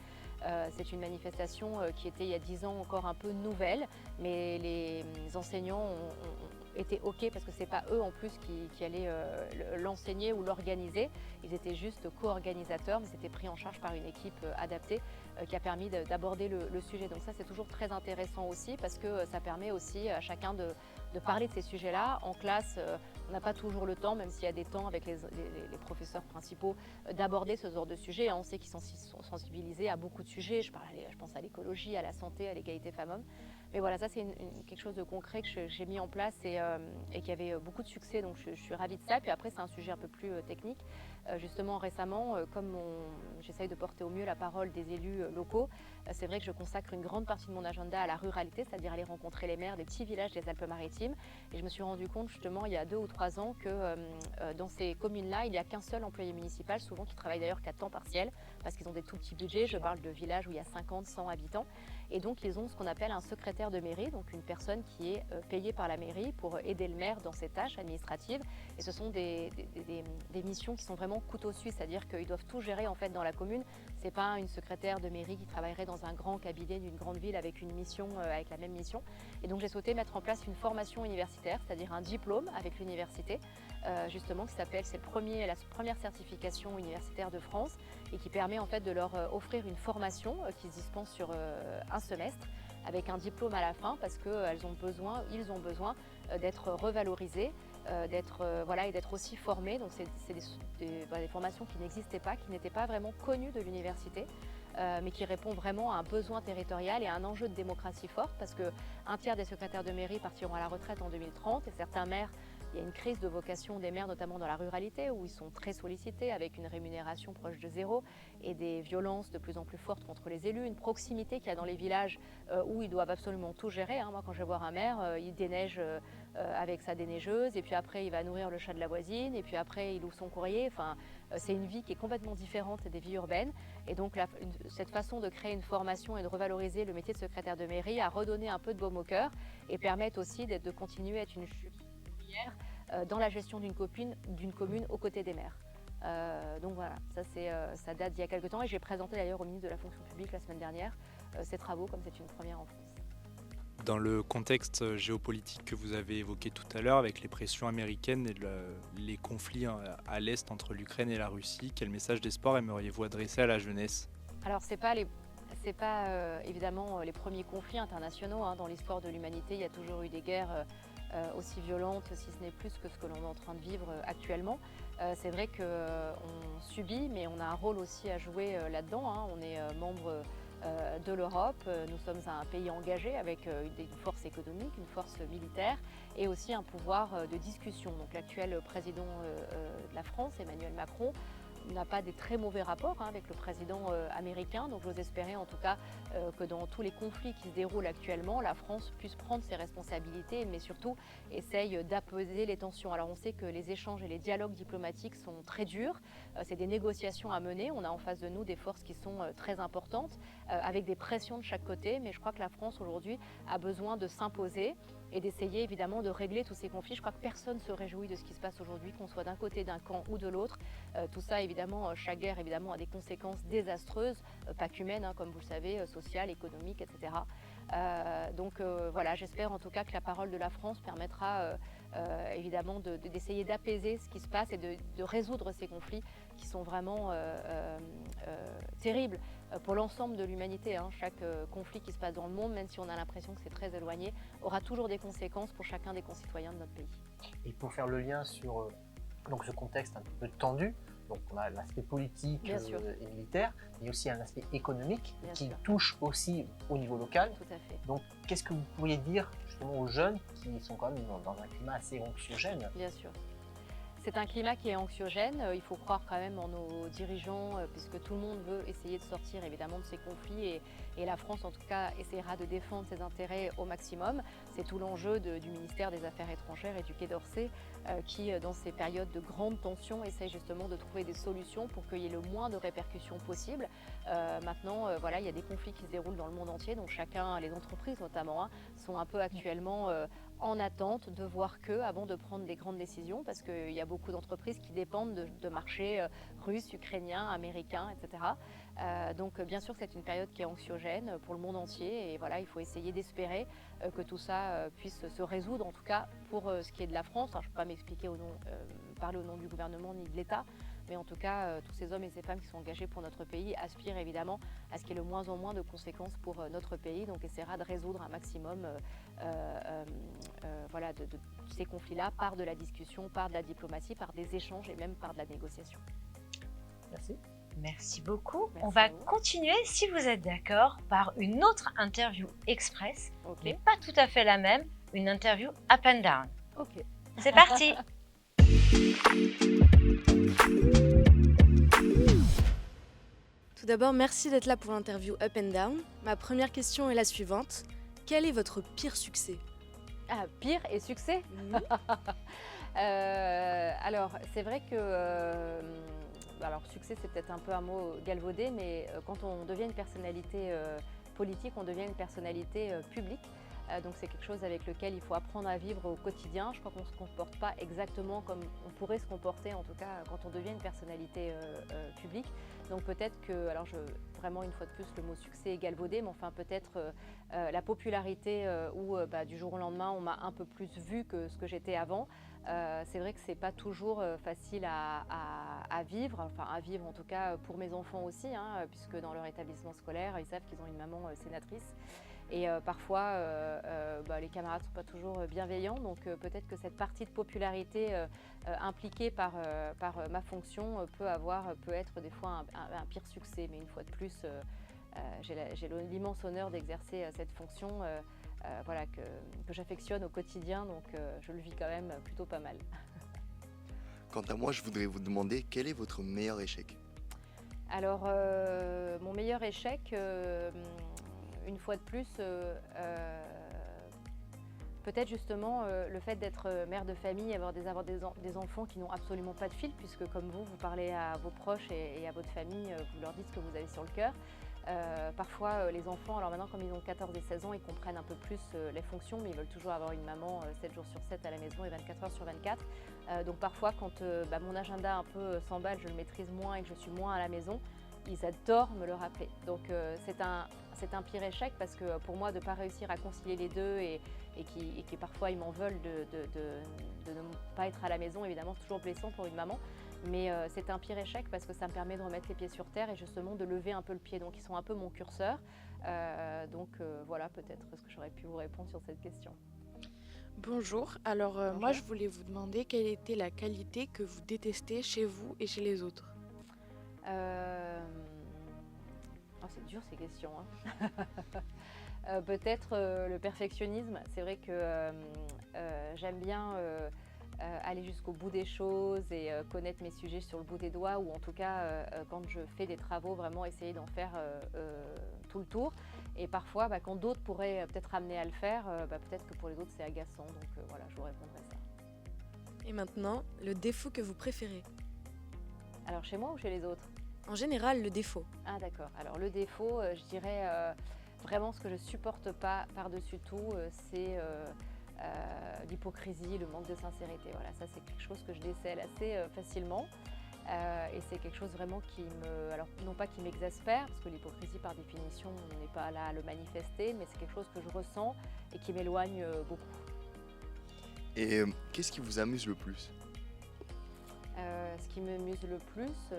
C'est une manifestation qui était il y a 10 ans encore un peu nouvelle, mais les enseignants ont été OK parce que ce n'est pas eux en plus qui allaient l'enseigner ou l'organiser. Ils étaient juste co-organisateurs, mais c'était pris en charge par une équipe adaptée qui a permis d'aborder le sujet. Donc ça c'est toujours très intéressant aussi parce que ça permet aussi à chacun de parler de ces sujets-là. En classe, on n'a pas toujours le temps, même s'il y a des temps avec les professeurs principaux, d'aborder ce genre de sujet. On sait qu'ils sont sensibilisés à beaucoup de sujets. Je pense à l'écologie, à la santé, à l'égalité femmes-hommes. Mais voilà, ça c'est quelque chose de concret que j'ai mis en place et qui avait beaucoup de succès, donc je suis ravie de ça. Puis après c'est un sujet un peu plus technique. Justement récemment, comme j'essaye de porter au mieux la parole des élus locaux, c'est vrai que je consacre une grande partie de mon agenda à la ruralité, c'est-à-dire aller rencontrer les maires des petits villages des Alpes-Maritimes. Et je me suis rendu compte justement il y a 2 ou 3 ans que dans ces communes-là, il n'y a qu'un seul employé municipal, souvent qui travaille d'ailleurs qu'à temps partiel, parce qu'ils ont des tout petits budgets. Je parle de villages où il y a 50, 100 habitants. Et donc ils ont ce qu'on appelle un secrétaire de mairie, donc une personne qui est payée par la mairie pour aider le maire dans ses tâches administratives. Et ce sont des missions qui sont vraiment couteau suisse, c'est-à-dire qu'ils doivent tout gérer en fait dans la commune. C'est pas une secrétaire de mairie qui travaillerait dans un grand cabinet d'une grande ville avec une mission, avec la même mission. Et donc j'ai souhaité mettre en place une formation universitaire, c'est-à-dire un diplôme avec l'université, justement qui s'appelle, c'est la première certification universitaire de France et qui permet en fait de leur offrir une formation qui se dispense sur un semestre avec un diplôme à la fin parce qu'ils ont besoin d'être revalorisés, et d'être aussi formés. Donc c'est des formations qui n'existaient pas, qui n'étaient pas vraiment connues de l'université, mais qui répondent vraiment à un besoin territorial et à un enjeu de démocratie forte parce qu'un tiers des secrétaires de mairie partiront à la retraite en 2030 et certains maires, il y a une crise de vocation des maires, notamment dans la ruralité, où ils sont très sollicités avec une rémunération proche de zéro et des violences de plus en plus fortes contre les élus, une proximité qu'il y a dans les villages où ils doivent absolument tout gérer. Moi, quand je vais voir un maire, il déneige avec sa déneigeuse et puis après, il va nourrir le chat de la voisine et puis après, il ouvre son courrier. Enfin, c'est une vie qui est complètement différente des vies urbaines. Et donc, cette façon de créer une formation et de revaloriser le métier de secrétaire de mairie a redonné un peu de baume au cœur et permettre aussi de continuer à être une dans la gestion d'une commune aux côtés des maires. Donc voilà, ça date d'il y a quelques temps et j'ai présenté d'ailleurs au ministre de la fonction publique la semaine dernière ces travaux comme c'est une première en France. Dans le contexte géopolitique que vous avez évoqué tout à l'heure avec les pressions américaines et les conflits à l'Est entre l'Ukraine et la Russie, quel message d'espoir aimeriez-vous adresser à la jeunesse? Alors c'est pas évidemment les premiers conflits internationaux. Dans l'histoire de l'humanité, il y a toujours eu des guerres aussi violente, si ce n'est plus que ce que l'on est en train de vivre actuellement. C'est vrai qu'on subit, mais on a un rôle aussi à jouer là-dedans, hein. On est membre de l'Europe, nous sommes un pays engagé avec une force économique, une force militaire et aussi un pouvoir de discussion. Donc l'actuel président de la France, Emmanuel Macron, n'a pas des très mauvais rapports avec le président américain. Donc j'ose espérer en tout cas que dans tous les conflits qui se déroulent actuellement, la France puisse prendre ses responsabilités, mais surtout essaye d'apaiser les tensions. Alors on sait que les échanges et les dialogues diplomatiques sont très durs. C'est des négociations à mener. On a en face de nous des forces qui sont très importantes, avec des pressions de chaque côté. Mais je crois que la France aujourd'hui a besoin de s'imposer et d'essayer évidemment de régler tous ces conflits. Je crois que personne ne se réjouit de ce qui se passe aujourd'hui, qu'on soit d'un côté d'un camp ou de l'autre. Tout ça, évidemment, chaque guerre évidemment, a des conséquences désastreuses, pas qu'humaines, hein, comme vous le savez, sociales, économiques, etc. Donc voilà, j'espère en tout cas que la parole de la France permettra évidemment d'essayer d'apaiser ce qui se passe et de résoudre ces conflits qui sont vraiment terribles pour l'ensemble de l'humanité, hein. Chaque conflit qui se passe dans le monde, même si on a l'impression que c'est très éloigné, aura toujours des conséquences pour chacun des concitoyens de notre pays. Et pour faire le lien sur donc ce contexte un peu tendu, donc on a l'aspect politique et militaire, mais aussi un aspect économique qui touche aussi au niveau local. Tout à fait. Donc qu'est-ce que vous pourriez dire justement aux jeunes qui sont quand même dans un climat assez anxiogène? Bien sûr. C'est un climat qui est anxiogène, il faut croire quand même en nos dirigeants puisque tout le monde veut essayer de sortir évidemment de ces conflits et la France en tout cas essaiera de défendre ses intérêts au maximum. C'est tout l'enjeu du ministère des Affaires étrangères et du Quai d'Orsay qui dans ces périodes de grande tension essaie justement de trouver des solutions pour qu'il y ait le moins de répercussions possibles. Maintenant voilà, il y a des conflits qui se déroulent dans le monde entier, donc chacun, les entreprises notamment, hein, sont un peu actuellement en attente de voir que avant de prendre des grandes décisions, parce qu'il y a beaucoup d'entreprises qui dépendent de marchés russes, ukrainiens, américains, etc. Donc bien sûr que c'est une période qui est anxiogène pour le monde entier et voilà, il faut essayer d'espérer que tout ça puisse se résoudre, en tout cas pour ce qui est de la France. Alors, je ne peux pas m'expliquer parler au nom du gouvernement ni de l'État, mais en tout cas, tous ces hommes et ces femmes qui sont engagés pour notre pays aspirent évidemment à ce qu'il y ait le moins en moins de conséquences pour notre pays, donc essaiera de résoudre un maximum voilà, de ces conflits-là par de la discussion, par de la diplomatie, par des échanges et même par de la négociation. Merci. Merci beaucoup. Merci On va à vous. continuer, si vous êtes d'accord, par une autre interview express, Ok. mais pas tout à fait la même, une interview up and down. Ok. C'est parti. Tout d'abord, merci d'être là pour l'interview Up and Down. Ma première question est la suivante. Quel est votre pire succès? Ah, pire et succès. Alors, c'est vrai que... alors, succès, c'est peut-être un peu un mot galvaudé, mais quand on devient une personnalité politique, on devient une personnalité publique. Donc c'est quelque chose avec lequel il faut apprendre à vivre au quotidien. Je crois qu'on ne se comporte pas exactement comme on pourrait se comporter, en tout cas quand on devient une personnalité publique. Donc peut-être que, alors vraiment une fois de plus le mot succès est galvaudé, mais enfin peut-être la popularité où du jour au lendemain on m'a un peu plus vue que ce que j'étais avant. C'est vrai que c'est pas toujours facile à vivre, enfin à vivre en tout cas pour mes enfants aussi, hein, puisque dans leur établissement scolaire ils savent qu'ils ont une maman sénatrice. Et parfois, les camarades ne sont pas toujours bienveillants, donc peut-être que cette partie de popularité impliquée par ma fonction peut être des fois un pire succès. Mais une fois de plus, j'ai l'immense honneur d'exercer cette fonction voilà, que j'affectionne au quotidien, donc je le vis quand même plutôt pas mal. Quant à moi, je voudrais vous demander quel est votre meilleur échec? Alors, mon meilleur échec... une fois de plus, peut-être justement le fait d'être mère de famille, avoir des enfants qui n'ont absolument pas de fil, puisque comme vous parlez à vos proches et à votre famille, vous leur dites ce que vous avez sur le cœur. Parfois, les enfants, alors maintenant comme ils ont 14 et 16 ans, ils comprennent un peu plus les fonctions, mais ils veulent toujours avoir une maman 7 jours sur 7 à la maison et 24 heures sur 24. Donc parfois, quand mon agenda un peu s'emballe, je le maîtrise moins et que je suis moins à la maison, ils adorent me le rappeler. Donc c'est un pire échec parce que pour moi, de ne pas réussir à concilier les deux et qui parfois ils m'en veulent de ne pas être à la maison, évidemment c'est toujours blessant pour une maman, mais c'est un pire échec parce que ça me permet de remettre les pieds sur terre et justement de lever un peu le pied. Donc ils sont un peu mon curseur. Voilà peut-être ce que j'aurais pu vous répondre sur cette question. Bonjour, alors moi Bonjour. je voulais vous demander quelle était la qualité que vous détestez chez vous et chez les autres. Oh, c'est dur ces questions, hein. Peut-être le perfectionnisme. C'est vrai que j'aime bien aller jusqu'au bout des choses et connaître mes sujets sur le bout des doigts, ou en tout cas quand je fais des travaux, vraiment essayer d'en faire tout le tour. Et parfois, quand d'autres pourraient peut-être amener à le faire, peut-être que pour les autres c'est agaçant. Donc voilà, je vous répondrai ça. Et maintenant, le défaut que vous préférez. Alors chez moi ou chez les autres? En général, le défaut. Ah d'accord. Alors le défaut, je dirais vraiment ce que je supporte pas par-dessus tout, c'est l'hypocrisie, le manque de sincérité. Voilà, ça c'est quelque chose que je décèle assez facilement. Et c'est quelque chose vraiment qui me... Alors non pas qui m'exaspère, parce que l'hypocrisie par définition, on n'est pas là à le manifester, mais c'est quelque chose que je ressens et qui m'éloigne beaucoup. Et qu'est-ce qui vous amuse le plus? Ce qui m'amuse le plus,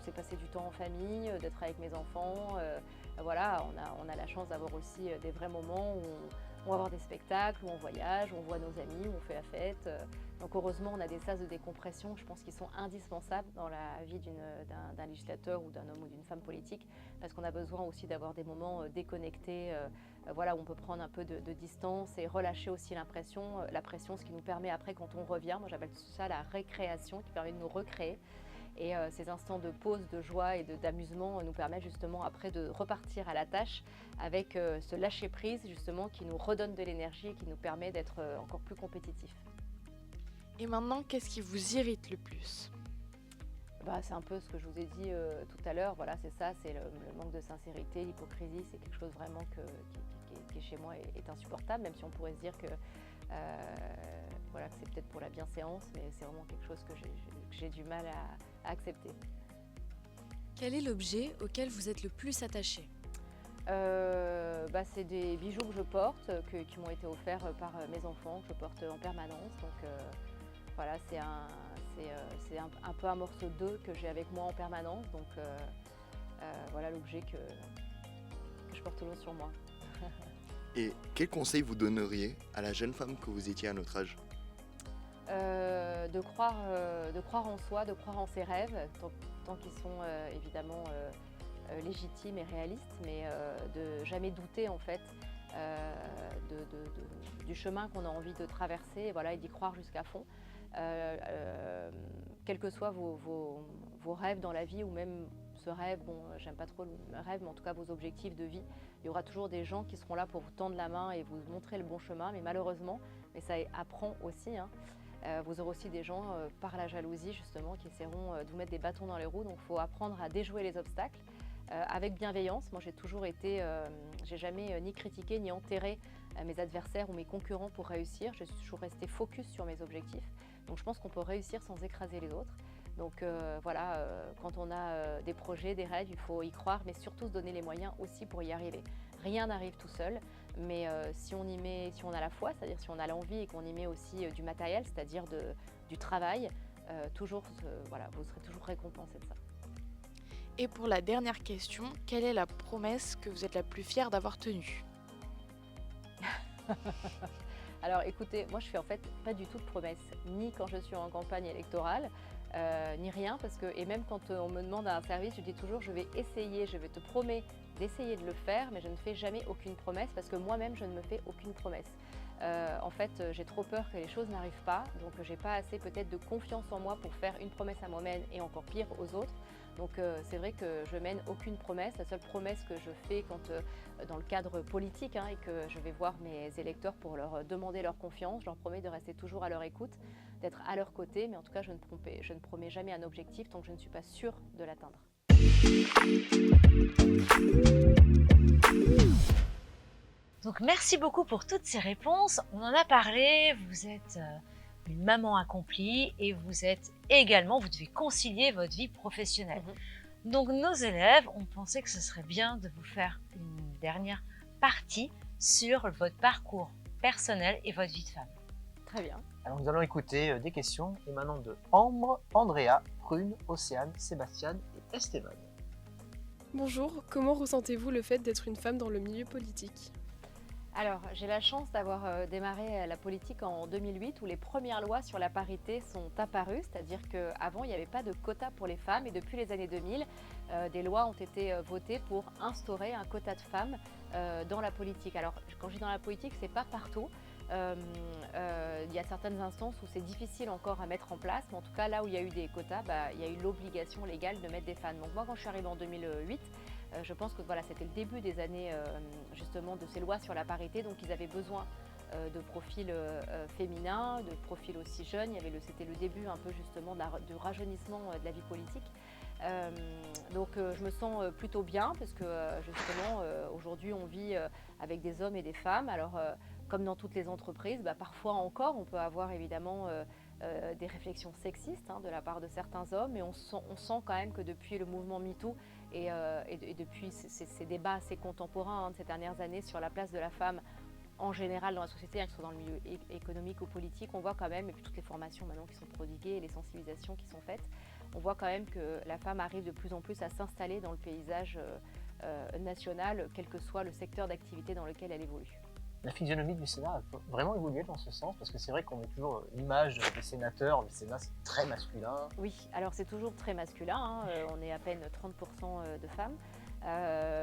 c'est passer du temps en famille, d'être avec mes enfants. Voilà, on a la chance d'avoir aussi des vrais moments où on va voir des spectacles, où on voyage, où on voit nos amis, où on fait la fête. Donc heureusement, on a des sas de décompression, je pense, qui sont indispensables dans la vie d'un législateur ou d'un homme ou d'une femme politique, parce qu'on a besoin aussi d'avoir des moments déconnectés, voilà, où on peut prendre un peu de distance et relâcher aussi la pression, ce qui nous permet après, quand on revient, moi j'appelle ça la récréation, qui permet de nous recréer. Et ces instants de pause, de joie et d'amusement nous permettent justement après de repartir à la tâche avec ce lâcher-prise justement qui nous redonne de l'énergie et qui nous permet d'être encore plus compétitifs. Et maintenant, qu'est-ce qui vous irrite le plus? C'est un peu ce que je vous ai dit tout à l'heure, voilà, c'est ça, c'est le manque de sincérité, l'hypocrisie, c'est quelque chose vraiment qui chez moi est insupportable, même si on pourrait se dire que voilà, que c'est peut-être pour la bienséance, mais c'est vraiment quelque chose que j'ai du mal à accepter. Quel est l'objet auquel vous êtes le plus attaché? C'est des bijoux que je porte, qui m'ont été offerts par mes enfants, que je porte en permanence. Donc voilà, c'est un peu un morceau d'eux que j'ai avec moi en permanence. Donc voilà l'objet que je porte toujours sur moi. Et quel conseil vous donneriez à la jeune femme que vous étiez à notre âge? De croire en soi, de croire en ses rêves, tant qu'ils sont évidemment légitimes et réalistes, mais de jamais douter en fait du chemin qu'on a envie de traverser, voilà, et d'y croire jusqu'à fond. Quels que soient vos rêves dans la vie, ou même ce rêve, j'aime pas trop le rêve, mais en tout cas vos objectifs de vie, il y aura toujours des gens qui seront là pour vous tendre la main et vous montrer le bon chemin, mais malheureusement, mais ça apprend aussi, vous aurez aussi des gens par la jalousie justement qui essaieront de vous mettre des bâtons dans les roues, donc il faut apprendre à déjouer les obstacles avec bienveillance. Moi j'ai toujours été, j'ai jamais ni critiqué ni enterré mes adversaires ou mes concurrents pour réussir, je suis toujours restée focus sur mes objectifs, donc je pense qu'on peut réussir sans écraser les autres. Donc voilà, quand on a des projets, des rêves, il faut y croire, mais surtout se donner les moyens aussi pour y arriver. Rien n'arrive tout seul, mais si on a la foi, c'est-à-dire si on a l'envie et qu'on y met aussi du matériel, c'est-à-dire du travail, voilà, vous serez toujours récompensé de ça. Et pour la dernière question, quelle est la promesse que vous êtes la plus fière d'avoir tenue? Alors écoutez, moi je fais en fait pas du tout de promesses, ni quand je suis en campagne électorale, ni rien, parce que, et même quand on me demande un service, je dis toujours je vais essayer, je te promets d'essayer de le faire, mais je ne fais jamais aucune promesse, parce que moi-même je ne me fais aucune promesse. En fait, j'ai trop peur que les choses n'arrivent pas, donc j'ai pas assez peut-être de confiance en moi pour faire une promesse à moi-même et encore pire aux autres. Donc c'est vrai que je mène aucune promesse. La seule promesse que je fais quand dans le cadre politique et que je vais voir mes électeurs pour leur demander leur confiance, je leur promets de rester toujours à leur écoute, d'être à leur côté, mais en tout cas je ne promets jamais un objectif tant que je ne suis pas sûre de l'atteindre. Donc merci beaucoup pour toutes ces réponses. On en a parlé, vous êtes une maman accomplie et vous devez concilier votre vie professionnelle. Donc nos élèves ont pensé que ce serait bien de vous faire une dernière partie sur votre parcours personnel et votre vie de femme. Très bien. Alors nous allons écouter des questions émanant de Ambre, Andrea, Prune, Océane, Sébastien et Esteban. Bonjour, comment ressentez-vous le fait d'être une femme dans le milieu politique ? Alors, j'ai la chance d'avoir démarré la politique en 2008 où les premières lois sur la parité sont apparues, c'est-à-dire qu'avant, il n'y avait pas de quota pour les femmes et depuis les années 2000, des lois ont été votées pour instaurer un quota de femmes dans la politique. Alors, quand je dis dans la politique, c'est pas partout. Il y a certaines instances où c'est difficile encore à mettre en place, mais en tout cas, là où il y a eu des quotas, il y a eu l'obligation légale de mettre des femmes. Donc moi, quand je suis arrivée en 2008, je pense que voilà, c'était le début des années justement de ces lois sur la parité, donc ils avaient besoin de profils féminins, de profils aussi jeunes. C'était le début un peu justement du rajeunissement de la vie politique. Donc je me sens plutôt bien parce que justement aujourd'hui on vit avec des hommes et des femmes. Alors comme dans toutes les entreprises, parfois encore on peut avoir évidemment des réflexions sexistes de la part de certains hommes, mais on sent quand même que depuis le mouvement MeToo et depuis ces débats assez contemporains de ces dernières années sur la place de la femme en général dans la société, que ce soit dans le milieu économique ou politique, on voit quand même, et puis toutes les formations maintenant qui sont prodiguées et les sensibilisations qui sont faites, on voit quand même que la femme arrive de plus en plus à s'installer dans le paysage national, quel que soit le secteur d'activité dans lequel elle évolue. La physionomie du Sénat a vraiment évolué dans ce sens, parce que c'est vrai qu'on a toujours l'image des sénateurs, le Sénat c'est très masculin. Oui, alors c'est toujours très masculin, on est à peine 30% de femmes.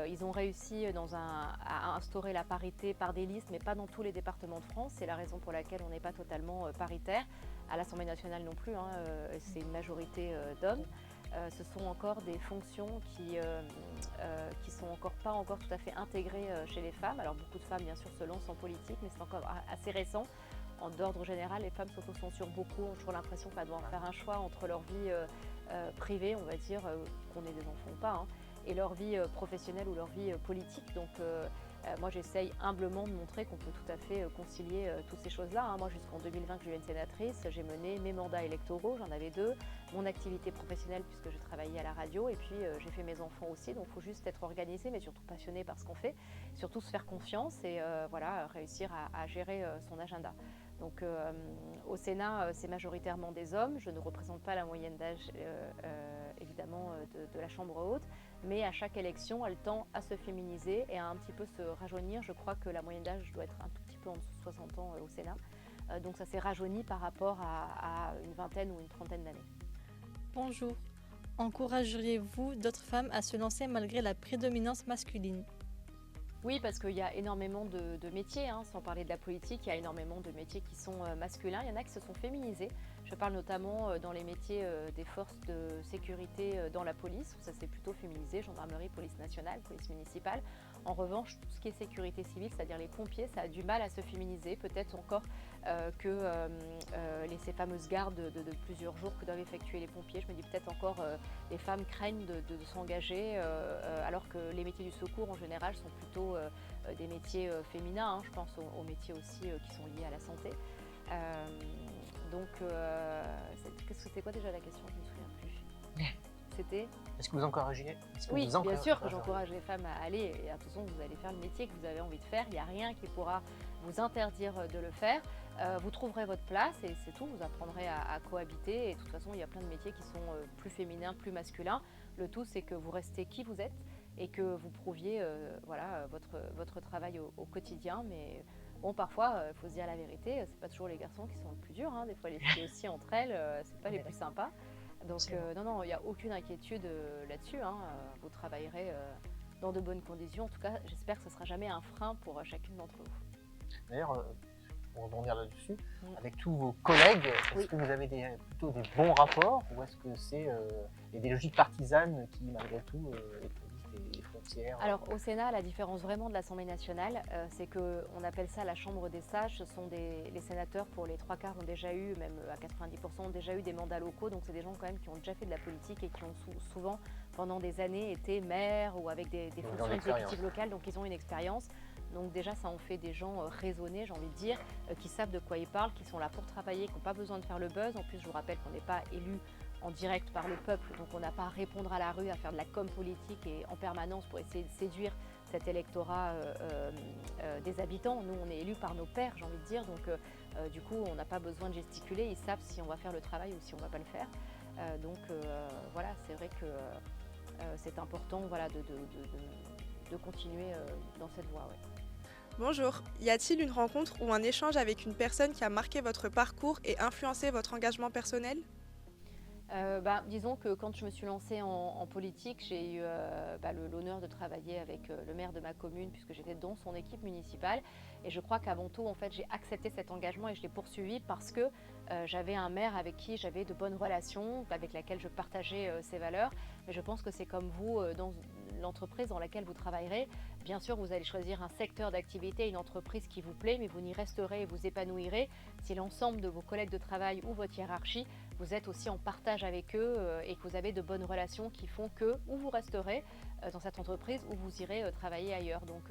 Ils ont réussi à instaurer la parité par des listes, mais pas dans tous les départements de France. C'est la raison pour laquelle on n'est pas totalement paritaire. À l'Assemblée nationale non plus, c'est une majorité d'hommes. Ce sont encore des fonctions qui sont pas encore tout à fait intégrées chez les femmes. Alors beaucoup de femmes bien sûr se lancent en politique, mais c'est encore assez récent. D'ordre général, les femmes s'autocensurent beaucoup, ont toujours l'impression qu'elles doivent faire un choix entre leur vie privée, on va dire, qu'on ait des enfants ou pas, et leur vie professionnelle ou leur vie politique. Donc moi j'essaye humblement de montrer qu'on peut tout à fait concilier toutes ces choses-là. Moi jusqu'en 2020 que je devienne sénatrice, j'ai mené mes mandats électoraux, j'en avais 2, mon activité professionnelle puisque je travaillais à la radio et puis j'ai fait mes enfants aussi. Donc il faut juste être organisé mais surtout passionné par ce qu'on fait, surtout se faire confiance et réussir à gérer son agenda. Donc au Sénat, c'est majoritairement des hommes. Je ne représente pas la moyenne d'âge évidemment de la Chambre haute, mais à chaque élection, elle tend à se féminiser et à un petit peu se rajeunir. Je crois que la moyenne d'âge doit être un tout petit peu en dessous de 60 ans au Sénat. Donc ça s'est rajeuni par rapport à une vingtaine ou une trentaine d'années. Bonjour. Encourageriez-vous d'autres femmes à se lancer malgré la prédominance masculine ? Oui, parce qu'il y a énormément de métiers, sans parler de la politique, il y a énormément de métiers qui sont masculins. Il y en a qui se sont féminisés. Je parle notamment dans les métiers des forces de sécurité dans la police, où ça s'est plutôt féminisé, gendarmerie, police nationale, police municipale. En revanche, tout ce qui est sécurité civile, c'est-à-dire les pompiers, ça a du mal à se féminiser. Peut-être encore que ces fameuses gardes de plusieurs jours que doivent effectuer les pompiers, je me dis peut-être encore les femmes craignent de s'engager, alors que les métiers du secours en général sont plutôt des métiers féminins. Je pense aux métiers aussi qui sont liés à la santé. Donc, c'était quoi déjà la question? Je ne me souviens plus. C'était... Est-ce que vous encouragez? Oui, bien sûr que j'encourage les femmes à aller. Et de toute façon, vous allez faire le métier que vous avez envie de faire. Il n'y a rien qui pourra vous interdire de le faire. Vous trouverez votre place et c'est tout. Vous apprendrez à cohabiter. Et de toute façon, il y a plein de métiers qui sont plus féminins, plus masculins. Le tout, c'est que vous restez qui vous êtes et que vous prouviez votre travail au quotidien. Mais bon, parfois, il faut se dire la vérité. C'est pas toujours les garçons qui sont le plus durs. Des fois, les filles aussi entre elles, c'est pas les plus sympas. Donc non, il n'y a aucune inquiétude là-dessus. Vous travaillerez dans de bonnes conditions. En tout cas, j'espère que ce ne sera jamais un frein pour chacune d'entre vous. D'ailleurs, pour rebondir là-dessus, avec tous vos collègues, est-ce que vous avez plutôt des bons rapports ou est-ce que c'est des logiques partisanes qui, malgré tout, établissent des frontières? Alors au Sénat, la différence vraiment de l'Assemblée nationale, c'est qu'on appelle ça la Chambre des sages. Ce sont les sénateurs, pour les 3/4, ont déjà eu, même à 90%, ont déjà eu des mandats locaux. Donc c'est des gens quand même qui ont déjà fait de la politique et qui ont souvent, pendant des années, été maires ou avec des fonctions exécutives locales. Donc ils ont une expérience. Donc déjà, ça en fait des gens raisonnés, j'ai envie de dire, qui savent de quoi ils parlent, qui sont là pour travailler, qui n'ont pas besoin de faire le buzz. En plus, je vous rappelle qu'on n'est pas élu en direct par le peuple, donc on n'a pas à répondre à la rue, à faire de la com politique et en permanence pour essayer de séduire cet électorat des habitants. Nous, on est élus par nos pairs, j'ai envie de dire, donc du coup, on n'a pas besoin de gesticuler. Ils savent si on va faire le travail ou si on ne va pas le faire. Voilà, c'est vrai que c'est important, voilà, de continuer dans cette voie. Ouais. Bonjour, y a-t-il une rencontre ou un échange avec une personne qui a marqué votre parcours et influencé votre engagement personnel ? Disons que quand je me suis lancée en politique, j'ai eu l'honneur de travailler avec le maire de ma commune puisque j'étais dans son équipe municipale. Et je crois qu'avant tout, en fait, j'ai accepté cet engagement et je l'ai poursuivi parce que j'avais un maire avec qui j'avais de bonnes relations, avec laquelle je partageais ses valeurs. Mais je pense que c'est comme vous, dans l'entreprise dans laquelle vous travaillerez. Bien sûr, vous allez choisir un secteur d'activité, une entreprise qui vous plaît, mais vous n'y resterez et vous épanouirez si l'ensemble de vos collègues de travail ou votre hiérarchie, vous êtes aussi en partage avec eux et que vous avez de bonnes relations qui font que ou vous resterez dans cette entreprise ou vous irez travailler ailleurs. Donc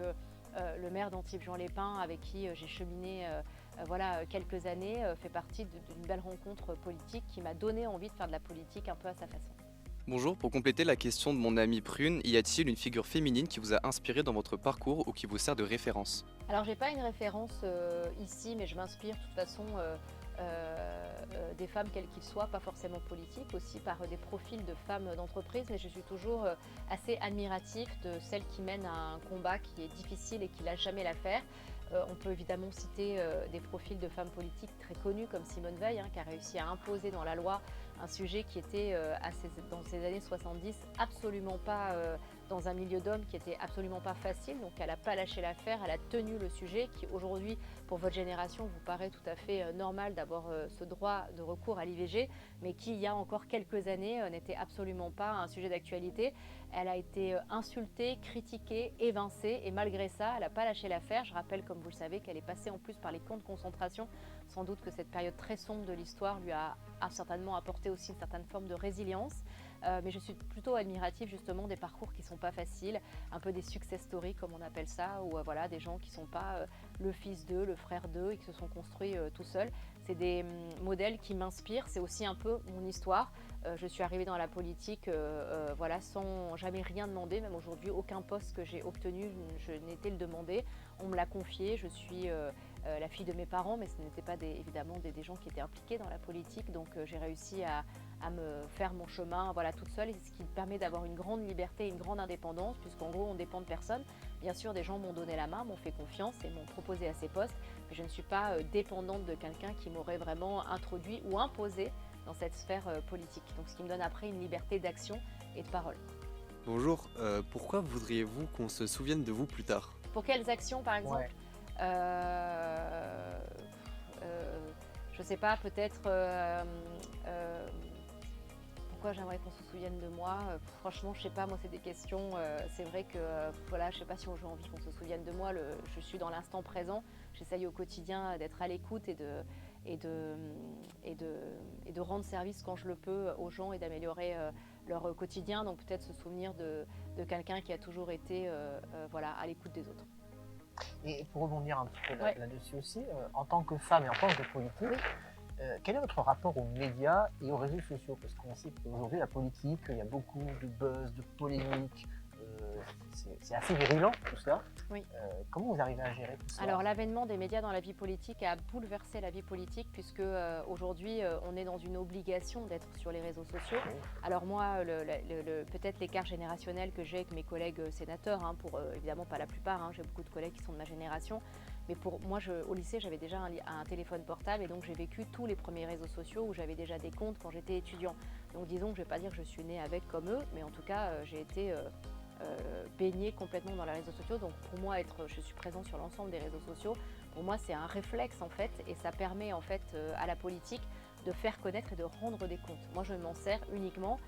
le maire d'Antibes-Juan-les-Pins avec qui j'ai cheminé quelques années fait partie d'une belle rencontre politique qui m'a donné envie de faire de la politique un peu à sa façon. Bonjour, pour compléter la question de mon amie Prune, y a-t-il une figure féminine qui vous a inspiré dans votre parcours ou qui vous sert de référence ? Alors j'ai pas une référence ici, mais je m'inspire de toute façon des femmes quelles qu'ils soient, pas forcément politiques, aussi par des profils de femmes d'entreprise, mais je suis toujours assez admirative de celles qui mènent un combat qui est difficile et qui lâchent jamais l'affaire. On peut évidemment citer des profils de femmes politiques très connues comme Simone Veil, qui a réussi à imposer dans la loi un sujet qui était dans ces années 70 absolument pas dans un milieu d'hommes qui était absolument pas facile, donc elle n'a pas lâché l'affaire, elle a tenu le sujet qui aujourd'hui pour votre génération vous paraît tout à fait normal d'avoir ce droit de recours à l'IVG, mais qui il y a encore quelques années n'était absolument pas un sujet d'actualité. Elle a été insultée, critiquée, évincée et malgré ça elle n'a pas lâché l'affaire. Je rappelle comme vous le savez qu'elle est passée en plus par les camps de concentration, sans doute que cette période très sombre de l'histoire lui a certainement apporté aussi une certaine forme de résilience. Mais je suis plutôt admirative justement des parcours qui ne sont pas faciles, un peu des success stories comme on appelle ça, où des gens qui ne sont pas le fils d'eux, le frère d'eux et qui se sont construits tout seuls. C'est des modèles qui m'inspirent, c'est aussi un peu mon histoire. Je suis arrivée dans la politique sans jamais rien demander, même aujourd'hui aucun poste que j'ai obtenu, je n'ai été le demander. On me l'a confié, je suis la fille de mes parents, mais ce n'étaient pas évidemment des gens qui étaient impliqués dans la politique, donc j'ai réussi à me faire mon chemin toute seule, et ce qui me permet d'avoir une grande liberté, une grande indépendance, puisqu'en gros on dépend de personne. Bien sûr, des gens m'ont donné la main, m'ont fait confiance et m'ont proposé à ces postes, mais je ne suis pas dépendante de quelqu'un qui m'aurait vraiment introduit ou imposé dans cette sphère politique. Donc ce qui me donne après une liberté d'action et de parole. Bonjour, pourquoi voudriez-vous qu'on se souvienne de vous plus tard ? Pour quelles actions par exemple ? Je sais pas, peut-être pourquoi j'aimerais qu'on se souvienne de moi. Franchement, je sais pas, moi c'est des questions, c'est vrai que je sais pas si j'ai envie qu'on se souvienne de moi. Je suis dans l'instant présent, j'essaye au quotidien d'être à l'écoute et de rendre service quand je le peux aux gens et d'améliorer leur quotidien. Donc peut-être se souvenir de quelqu'un qui a toujours été à l'écoute des autres. Et pour rebondir un petit peu là-dessus aussi, en tant que femme et en tant que politique, quel est votre rapport aux médias et aux réseaux sociaux ? Parce qu'on sait qu'aujourd'hui, la politique, il y a beaucoup de buzz, de polémiques, c'est assez virulent tout cela. Oui. Comment vous arrivez à gérer tout ça ? Alors l'avènement des médias dans la vie politique a bouleversé la vie politique puisque aujourd'hui on est dans une obligation d'être sur les réseaux sociaux. Oui. Alors moi, peut-être l'écart générationnel que j'ai avec mes collègues sénateurs, pour évidemment pas la plupart, j'ai beaucoup de collègues qui sont de ma génération, mais pour moi au lycée j'avais déjà un téléphone portable et donc j'ai vécu tous les premiers réseaux sociaux où j'avais déjà des comptes quand j'étais étudiant. Donc disons que je ne vais pas dire que je suis née avec comme eux, mais en tout cas j'ai été baignée complètement dans les réseaux sociaux. Donc pour moi, je suis présente sur l'ensemble des réseaux sociaux. Pour moi, c'est un réflexe en fait, et ça permet en fait à la politique de faire connaître et de rendre des comptes. Moi, je m'en sers uniquement.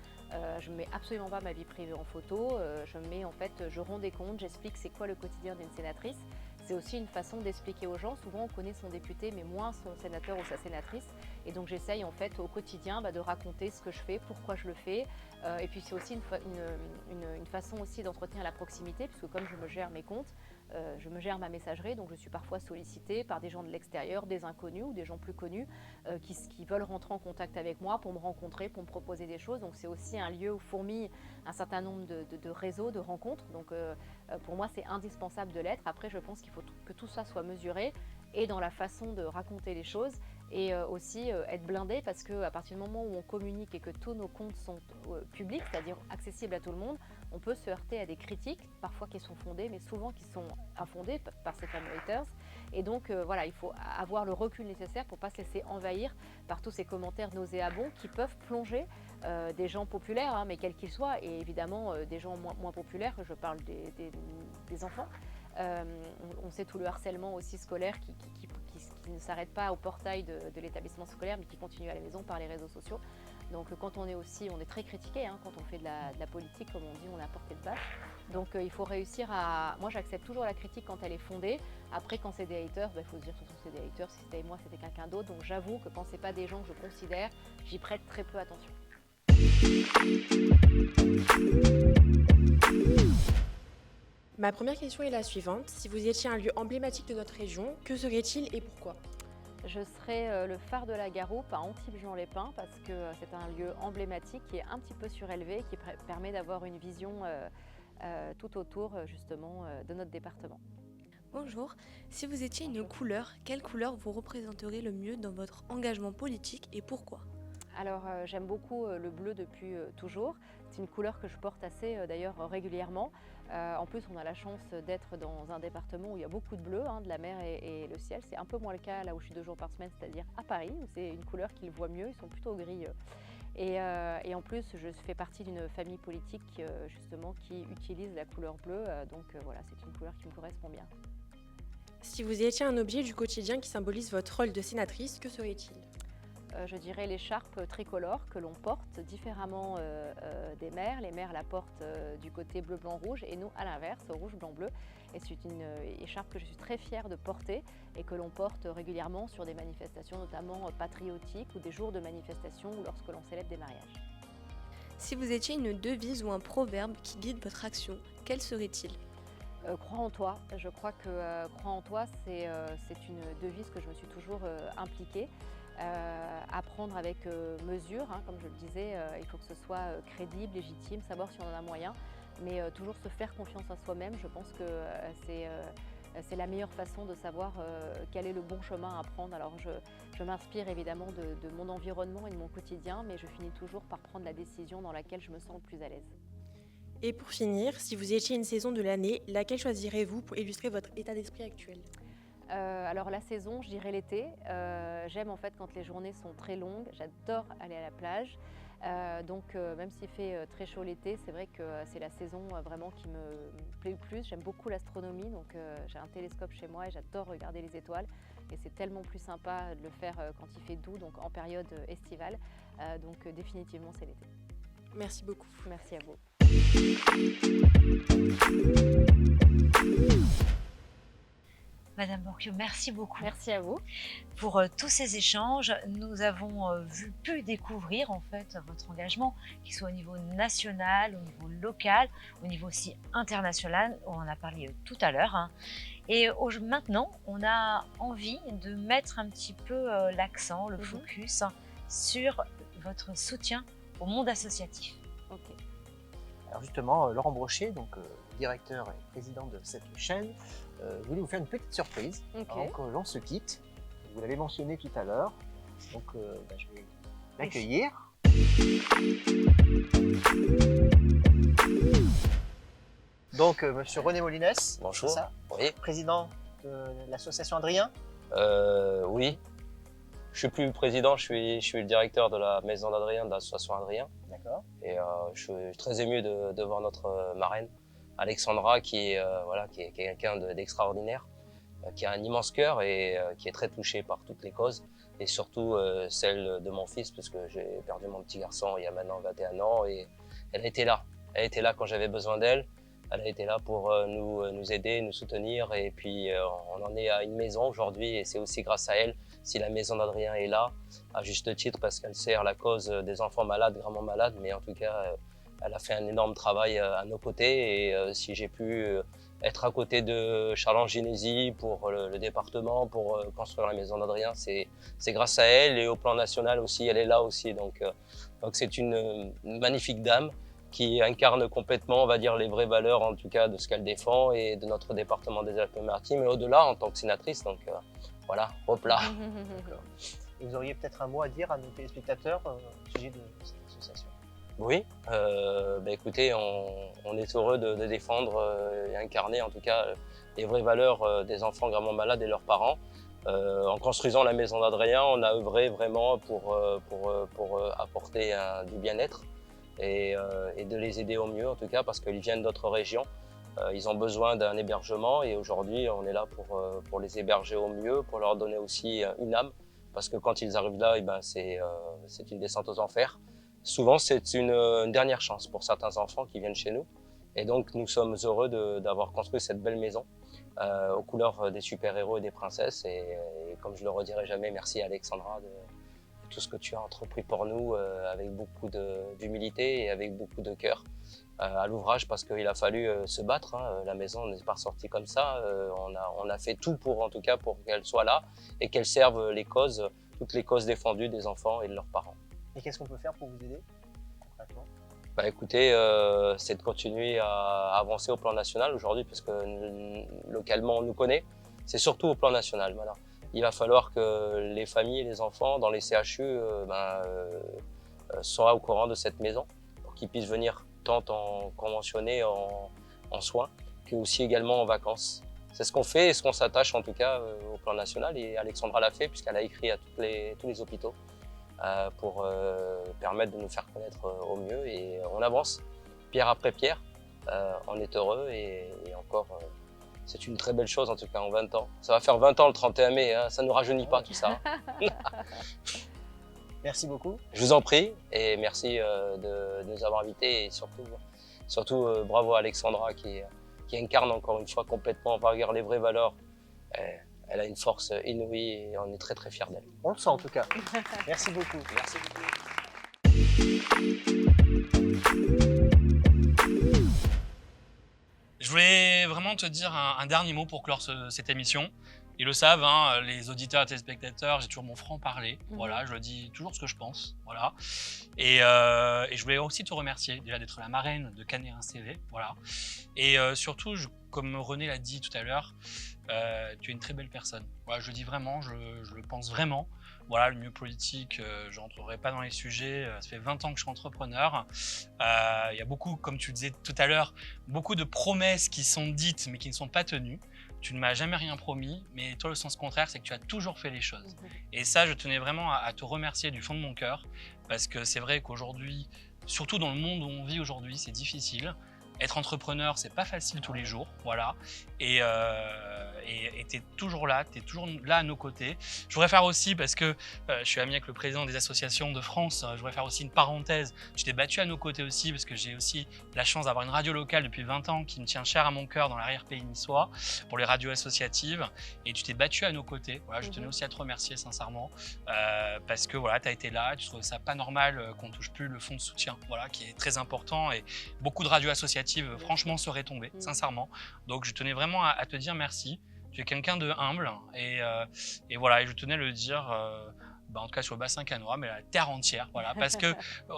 Je ne mets absolument pas ma vie privée en photo. Je rends des comptes, j'explique c'est quoi le quotidien d'une sénatrice. C'est aussi une façon d'expliquer aux gens. Souvent, on connaît son député, mais moins son sénateur ou sa sénatrice. Et donc, j'essaye en fait au quotidien de raconter ce que je fais, pourquoi je le fais. Et puis, c'est aussi une façon aussi d'entretenir la proximité, puisque comme je me gère mes comptes, je me gère ma messagerie, donc je suis parfois sollicitée par des gens de l'extérieur, des inconnus ou des gens plus connus qui veulent rentrer en contact avec moi pour me rencontrer, pour me proposer des choses. Donc c'est aussi un lieu où fourmille un certain nombre de réseaux, de rencontres. Donc pour moi, c'est indispensable de l'être. Après, je pense qu'il faut que tout ça soit mesuré et dans la façon de raconter les choses. Et aussi être blindé parce qu'à partir du moment où on communique et que tous nos comptes sont publics, c'est-à-dire accessibles à tout le monde, on peut se heurter à des critiques, parfois qui sont fondées, mais souvent qui sont infondées par ces fameux haters. Et donc voilà, il faut avoir le recul nécessaire pour ne pas se laisser envahir par tous ces commentaires nauséabonds qui peuvent plonger des gens populaires, hein, mais quels qu'ils soient, et évidemment des gens moins populaires, je parle des enfants. On sait tout le harcèlement aussi scolaire qui ne s'arrête pas au portail de l'établissement scolaire, mais qui continue à la maison par les réseaux sociaux. Donc quand on est très critiqué, hein, quand on fait de la politique, comme on dit, on est à portée de baffe. Donc il faut réussir à... Moi j'accepte toujours la critique quand elle est fondée. Après quand c'est des haters, il faut se dire que c'est des haters, si c'était moi c'était quelqu'un d'autre. Donc j'avoue que quand c'est pas des gens que je considère, j'y prête très peu attention. Ma première question est la suivante. Si vous étiez un lieu emblématique de notre région, que serait-il et pourquoi ? Je serai le phare de la Garoupe à Antibes-Juan-les-Pins parce que c'est un lieu emblématique qui est un petit peu surélevé, qui permet d'avoir une vision tout autour justement de notre département. Bonjour, si vous étiez une couleur, quelle couleur vous représenterez le mieux dans votre engagement politique et pourquoi ? Alors j'aime beaucoup le bleu depuis toujours. C'est une couleur que je porte assez d'ailleurs régulièrement. En plus on a la chance d'être dans un département où il y a beaucoup de bleu, hein, de la mer et le ciel. C'est un peu moins le cas là où je suis 2 jours par semaine, c'est-à-dire à Paris, où c'est une couleur qu'ils voient mieux, ils sont plutôt gris. Et en plus je fais partie d'une famille politique justement qui utilise la couleur bleue, donc voilà, c'est une couleur qui me correspond bien. Si vous étiez un objet du quotidien qui symbolise votre rôle de sénatrice, que serait-il ? Je dirais l'écharpe tricolore que l'on porte différemment des mères. Les mères la portent du côté bleu, blanc, rouge et nous à l'inverse, rouge, blanc, bleu. Et c'est une écharpe que je suis très fière de porter et que l'on porte régulièrement sur des manifestations notamment patriotiques ou des jours de manifestation ou lorsque l'on célèbre des mariages. Si vous étiez une devise ou un proverbe qui guide votre action, quel serait-il ? Crois en toi. Je crois que crois en toi, c'est une devise que je me suis toujours impliquée. Apprendre avec mesure, hein, comme je le disais, il faut que ce soit crédible, légitime, savoir si on en a moyen, mais toujours se faire confiance à soi-même. Je pense que c'est la meilleure façon de savoir quel est le bon chemin à prendre. Alors je m'inspire évidemment de mon environnement et de mon quotidien, mais je finis toujours par prendre la décision dans laquelle je me sens le plus à l'aise. Et pour finir, si vous étiez une saison de l'année, laquelle choisirez-vous pour illustrer votre état d'esprit actuel ? Alors la saison, je dirais l'été. J'aime en fait quand les journées sont très longues. J'adore aller à la plage. Donc même s'il fait très chaud l'été, c'est vrai que c'est la saison vraiment qui me plaît le plus. J'aime beaucoup l'astronomie, donc j'ai un télescope chez moi et j'adore regarder les étoiles. Et c'est tellement plus sympa de le faire quand il fait doux, donc en période estivale. Donc définitivement c'est l'été. Merci beaucoup. Merci à vous. Madame Borchio, merci beaucoup. Merci à vous. Pour tous ces échanges, nous avons pu découvrir en fait votre engagement, qu'il soit au niveau national, au niveau local, au niveau aussi international, on en a parlé tout à l'heure. Hein. Et maintenant, on a envie de mettre un petit peu l'accent, le focus sur votre soutien au monde associatif. Okay. Alors justement, Laurent Brochet, donc directeur et président de cette chaîne, voulait vous faire une petite surprise avant que l'on se quitte. Vous l'avez mentionné tout à l'heure, donc je vais l'accueillir. Donc monsieur René Molines, bonjour. Ça, oui. Président de l'association Adrien. Oui, je suis plus président, je suis le directeur de la maison d'Adrien, de l'association Adrien. D'accord. Et je suis très ému de voir notre marraine, Alexandra, qui est quelqu'un d'extraordinaire, qui a un immense cœur et qui est très touchée par toutes les causes, et surtout celle de mon fils, parce que j'ai perdu mon petit garçon il y a maintenant 21 ans, et elle a été là. Elle a été là quand j'avais besoin d'elle. Elle a été là pour nous aider, nous soutenir, et puis on en est à une maison aujourd'hui, et c'est aussi grâce à elle si la maison d'Adrien est là, à juste titre, parce qu'elle sert la cause des enfants malades, gravement malades, mais en tout cas, elle a fait un énorme travail à nos côtés, et si j'ai pu être à côté de Charles-en-Ginésie pour le département, pour construire la maison d'Adrien, c'est grâce à elle, et au plan national aussi, elle est là aussi, donc c'est une magnifique dame qui incarne complètement, on va dire, les vraies valeurs, en tout cas, de ce qu'elle défend et de notre département des Alpes-Maritimes, et au-delà, en tant que sénatrice. Donc, voilà, hop là. Et vous auriez peut-être un mot à dire à nos téléspectateurs au sujet de cette association? Oui, écoutez, on est heureux de défendre et incarner en tout cas les vraies valeurs des enfants gravement malades et leurs parents. En construisant la maison d'Adrien, on a œuvré vraiment pour apporter du bien-être et de les aider au mieux en tout cas parce qu'ils viennent d'autres régions. Ils ont besoin d'un hébergement et aujourd'hui on est là pour les héberger au mieux, pour leur donner aussi une âme parce que quand ils arrivent là, c'est une descente aux enfers. Souvent c'est une dernière chance pour certains enfants qui viennent chez nous et donc nous sommes heureux d'avoir construit cette belle maison aux couleurs des super-héros et des princesses et comme je le redirai jamais, merci Alexandra de tout ce que tu as entrepris pour nous avec beaucoup d'humilité et avec beaucoup de cœur à l'ouvrage parce qu'il a fallu se battre, hein. La maison n'est pas sortie comme ça, on a fait tout en tout cas pour qu'elle soit là et qu'elle serve toutes les causes défendues des enfants et de leurs parents. Et qu'est-ce qu'on peut faire pour vous aider concrètement? Écoutez, c'est de continuer à avancer au plan national aujourd'hui parce que localement on nous connaît, c'est surtout au plan national. Voilà. Il va falloir que les familles et les enfants dans les CHU soient au courant de cette maison pour qu'ils puissent venir tant en conventionné en soins que aussi également en vacances. C'est ce qu'on fait et ce qu'on s'attache en tout cas au plan national et Alexandra l'a fait puisqu'elle a écrit à tous les hôpitaux pour permettre de nous faire connaître au mieux et on avance pierre après pierre, on est heureux et encore c'est une très belle chose en tout cas en 20 ans. Ça va faire 20 ans le 31 mai, hein, ça ne nous rajeunit pas tout ça. Merci beaucoup. Je vous en prie et merci de nous avoir invités et surtout bravo à Alexandra qui incarne encore une fois complètement les vraies valeurs. Elle a une force inouïe et on est très très fiers d'elle. On le sent en tout cas. Merci beaucoup. Merci beaucoup. Je voulais vraiment te dire un dernier mot pour clore cette émission. Ils le savent, hein, les auditeurs et téléspectateurs, j'ai toujours mon franc-parler. Voilà, je dis toujours ce que je pense. Voilà. Et je voulais aussi te remercier déjà d'être la marraine de Canet CV. Voilà. Et surtout, comme René l'a dit tout à l'heure, tu es une très belle personne. Voilà, je le dis vraiment, je le pense vraiment. Voilà, le milieu politique, je n'entrerai pas dans les sujets. Ça fait 20 ans que je suis entrepreneur. Il y a beaucoup, comme tu le disais tout à l'heure, beaucoup de promesses qui sont dites mais qui ne sont pas tenues. Tu ne m'as jamais rien promis, mais toi, le sens contraire, c'est que tu as toujours fait les choses. Et ça, je tenais vraiment à te remercier du fond de mon cœur, parce que c'est vrai qu'aujourd'hui, surtout dans le monde où on vit aujourd'hui, c'est difficile. Être entrepreneur, c'est pas facile tous les jours, voilà. Et t'es toujours là à nos côtés. Je voudrais faire aussi, parce que je suis ami avec le président des associations de France, je voudrais faire aussi une parenthèse. Tu t'es battu à nos côtés aussi, parce que j'ai aussi la chance d'avoir une radio locale depuis 20 ans qui me tient cher à mon cœur dans l'arrière-pays niçois, pour les radios associatives. Et tu t'es battu à nos côtés. Voilà, je tenais aussi à te remercier sincèrement, parce que voilà, tu as été là, tu trouves ça pas normal qu'on touche plus le fonds de soutien, voilà, qui est très important. Et beaucoup de radios associatives franchement seraient tombées, sincèrement. Donc je tenais vraiment à te dire merci. Tu es quelqu'un de humble et voilà, et je tenais à le dire en tout cas sur le bassin canois, mais la terre entière, voilà, parce que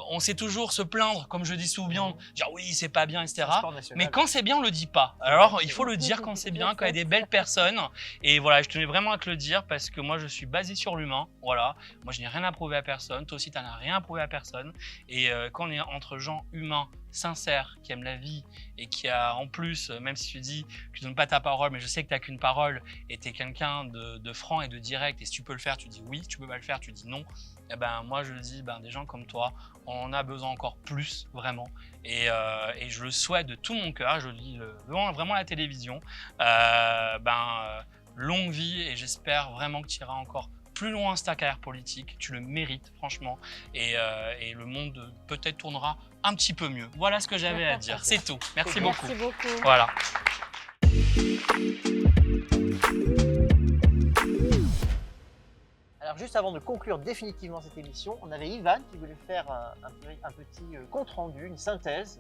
on sait toujours se plaindre, comme je dis souvent, dire oui c'est pas bien, etc. Mais quand c'est bien, on le dit pas. Alors il faut le dire quand c'est bien, quand il y a des belles personnes. Et voilà, je tenais vraiment à te le dire parce que moi je suis basé sur l'humain, voilà. Moi je n'ai rien à prouver à personne, toi aussi tu n'as rien à prouver à personne. Et quand on est entre gens humains, sincères, qui aiment la vie et qui a en plus, même si tu dis que tu donnes pas ta parole, mais je sais que tu n'as qu'une parole et tu es quelqu'un de franc et de direct et si tu peux le faire, tu dis oui, si tu peux pas le faire, tu dis non. Et ben moi je dis, des gens comme toi, on en a besoin encore plus, vraiment. Et je le souhaite de tout mon cœur, je le dis vraiment à la télévision, longue vie et j'espère vraiment que tu iras encore plus loin dans ta carrière politique, tu le mérites franchement et le monde peut-être tournera un petit peu mieux. Voilà ce que j'avais à dire, c'est tout. Merci beaucoup. Merci beaucoup. Voilà. Alors juste avant de conclure définitivement cette émission, on avait Ivan qui voulait faire un petit compte-rendu, une synthèse.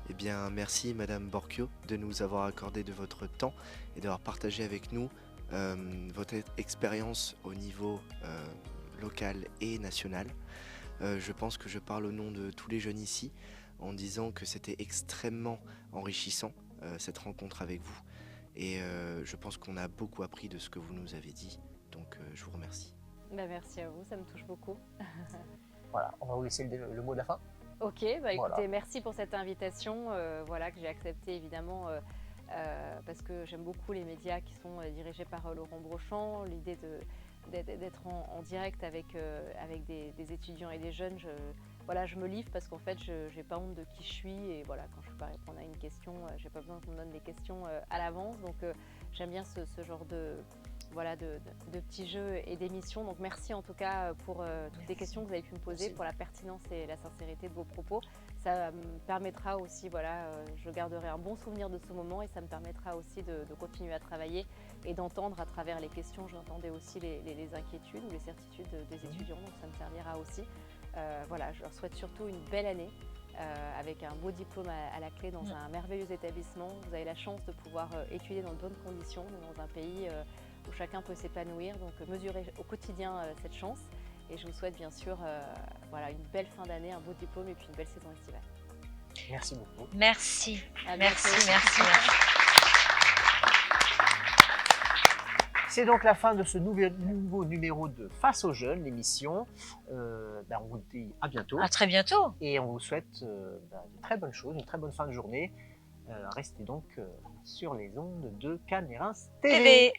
Eh bien, merci Madame Borchio de nous avoir accordé de votre temps et d'avoir partagé avec nous votre expérience au niveau local et national. Je pense que je parle au nom de tous les jeunes ici en disant que c'était extrêmement enrichissant cette rencontre avec vous Et je pense qu'on a beaucoup appris de ce que vous nous avez dit. Donc je vous remercie. Merci à vous, ça me touche beaucoup. Voilà, on va vous laisser le mot de la fin. Ok, écoutez, Voilà. merci pour cette invitation, voilà, que j'ai acceptée évidemment parce que j'aime beaucoup les médias qui sont dirigés par Laurent Brochant. L'idée d'être en direct avec des étudiants et des jeunes, je me livre parce qu'en fait, je n'ai pas honte de qui je suis et voilà, quand je ne peux pas répondre à une question, je n'ai pas besoin qu'on me donne des questions à l'avance. Donc j'aime bien ce genre de petits jeux et d'émissions. Donc merci en tout cas pour toutes les questions que vous avez pu me poser, pour la pertinence et la sincérité de vos propos. Ça me permettra aussi, je garderai un bon souvenir de ce moment et ça me permettra aussi de continuer à travailler et d'entendre à travers les questions, j'entendais aussi les inquiétudes ou les certitudes des étudiants, donc ça me servira aussi. Je leur souhaite surtout une belle année avec un beau diplôme à la clé dans un merveilleux établissement. Vous avez la chance de pouvoir étudier dans de bonnes conditions, dans un pays où chacun peut s'épanouir, donc mesurez au quotidien cette chance. Et je vous souhaite bien sûr une belle fin d'année, un beau diplôme et puis une belle saison estivale. Merci beaucoup. Merci. À Merci, bientôt. merci. C'est donc la fin de ce nouveau numéro de Face aux jeunes, l'émission. On vous dit à bientôt. À très bientôt. Et on vous souhaite de très bonnes choses, une très bonne fin de journée. Restez donc sur les ondes de Cannes et Reims TV.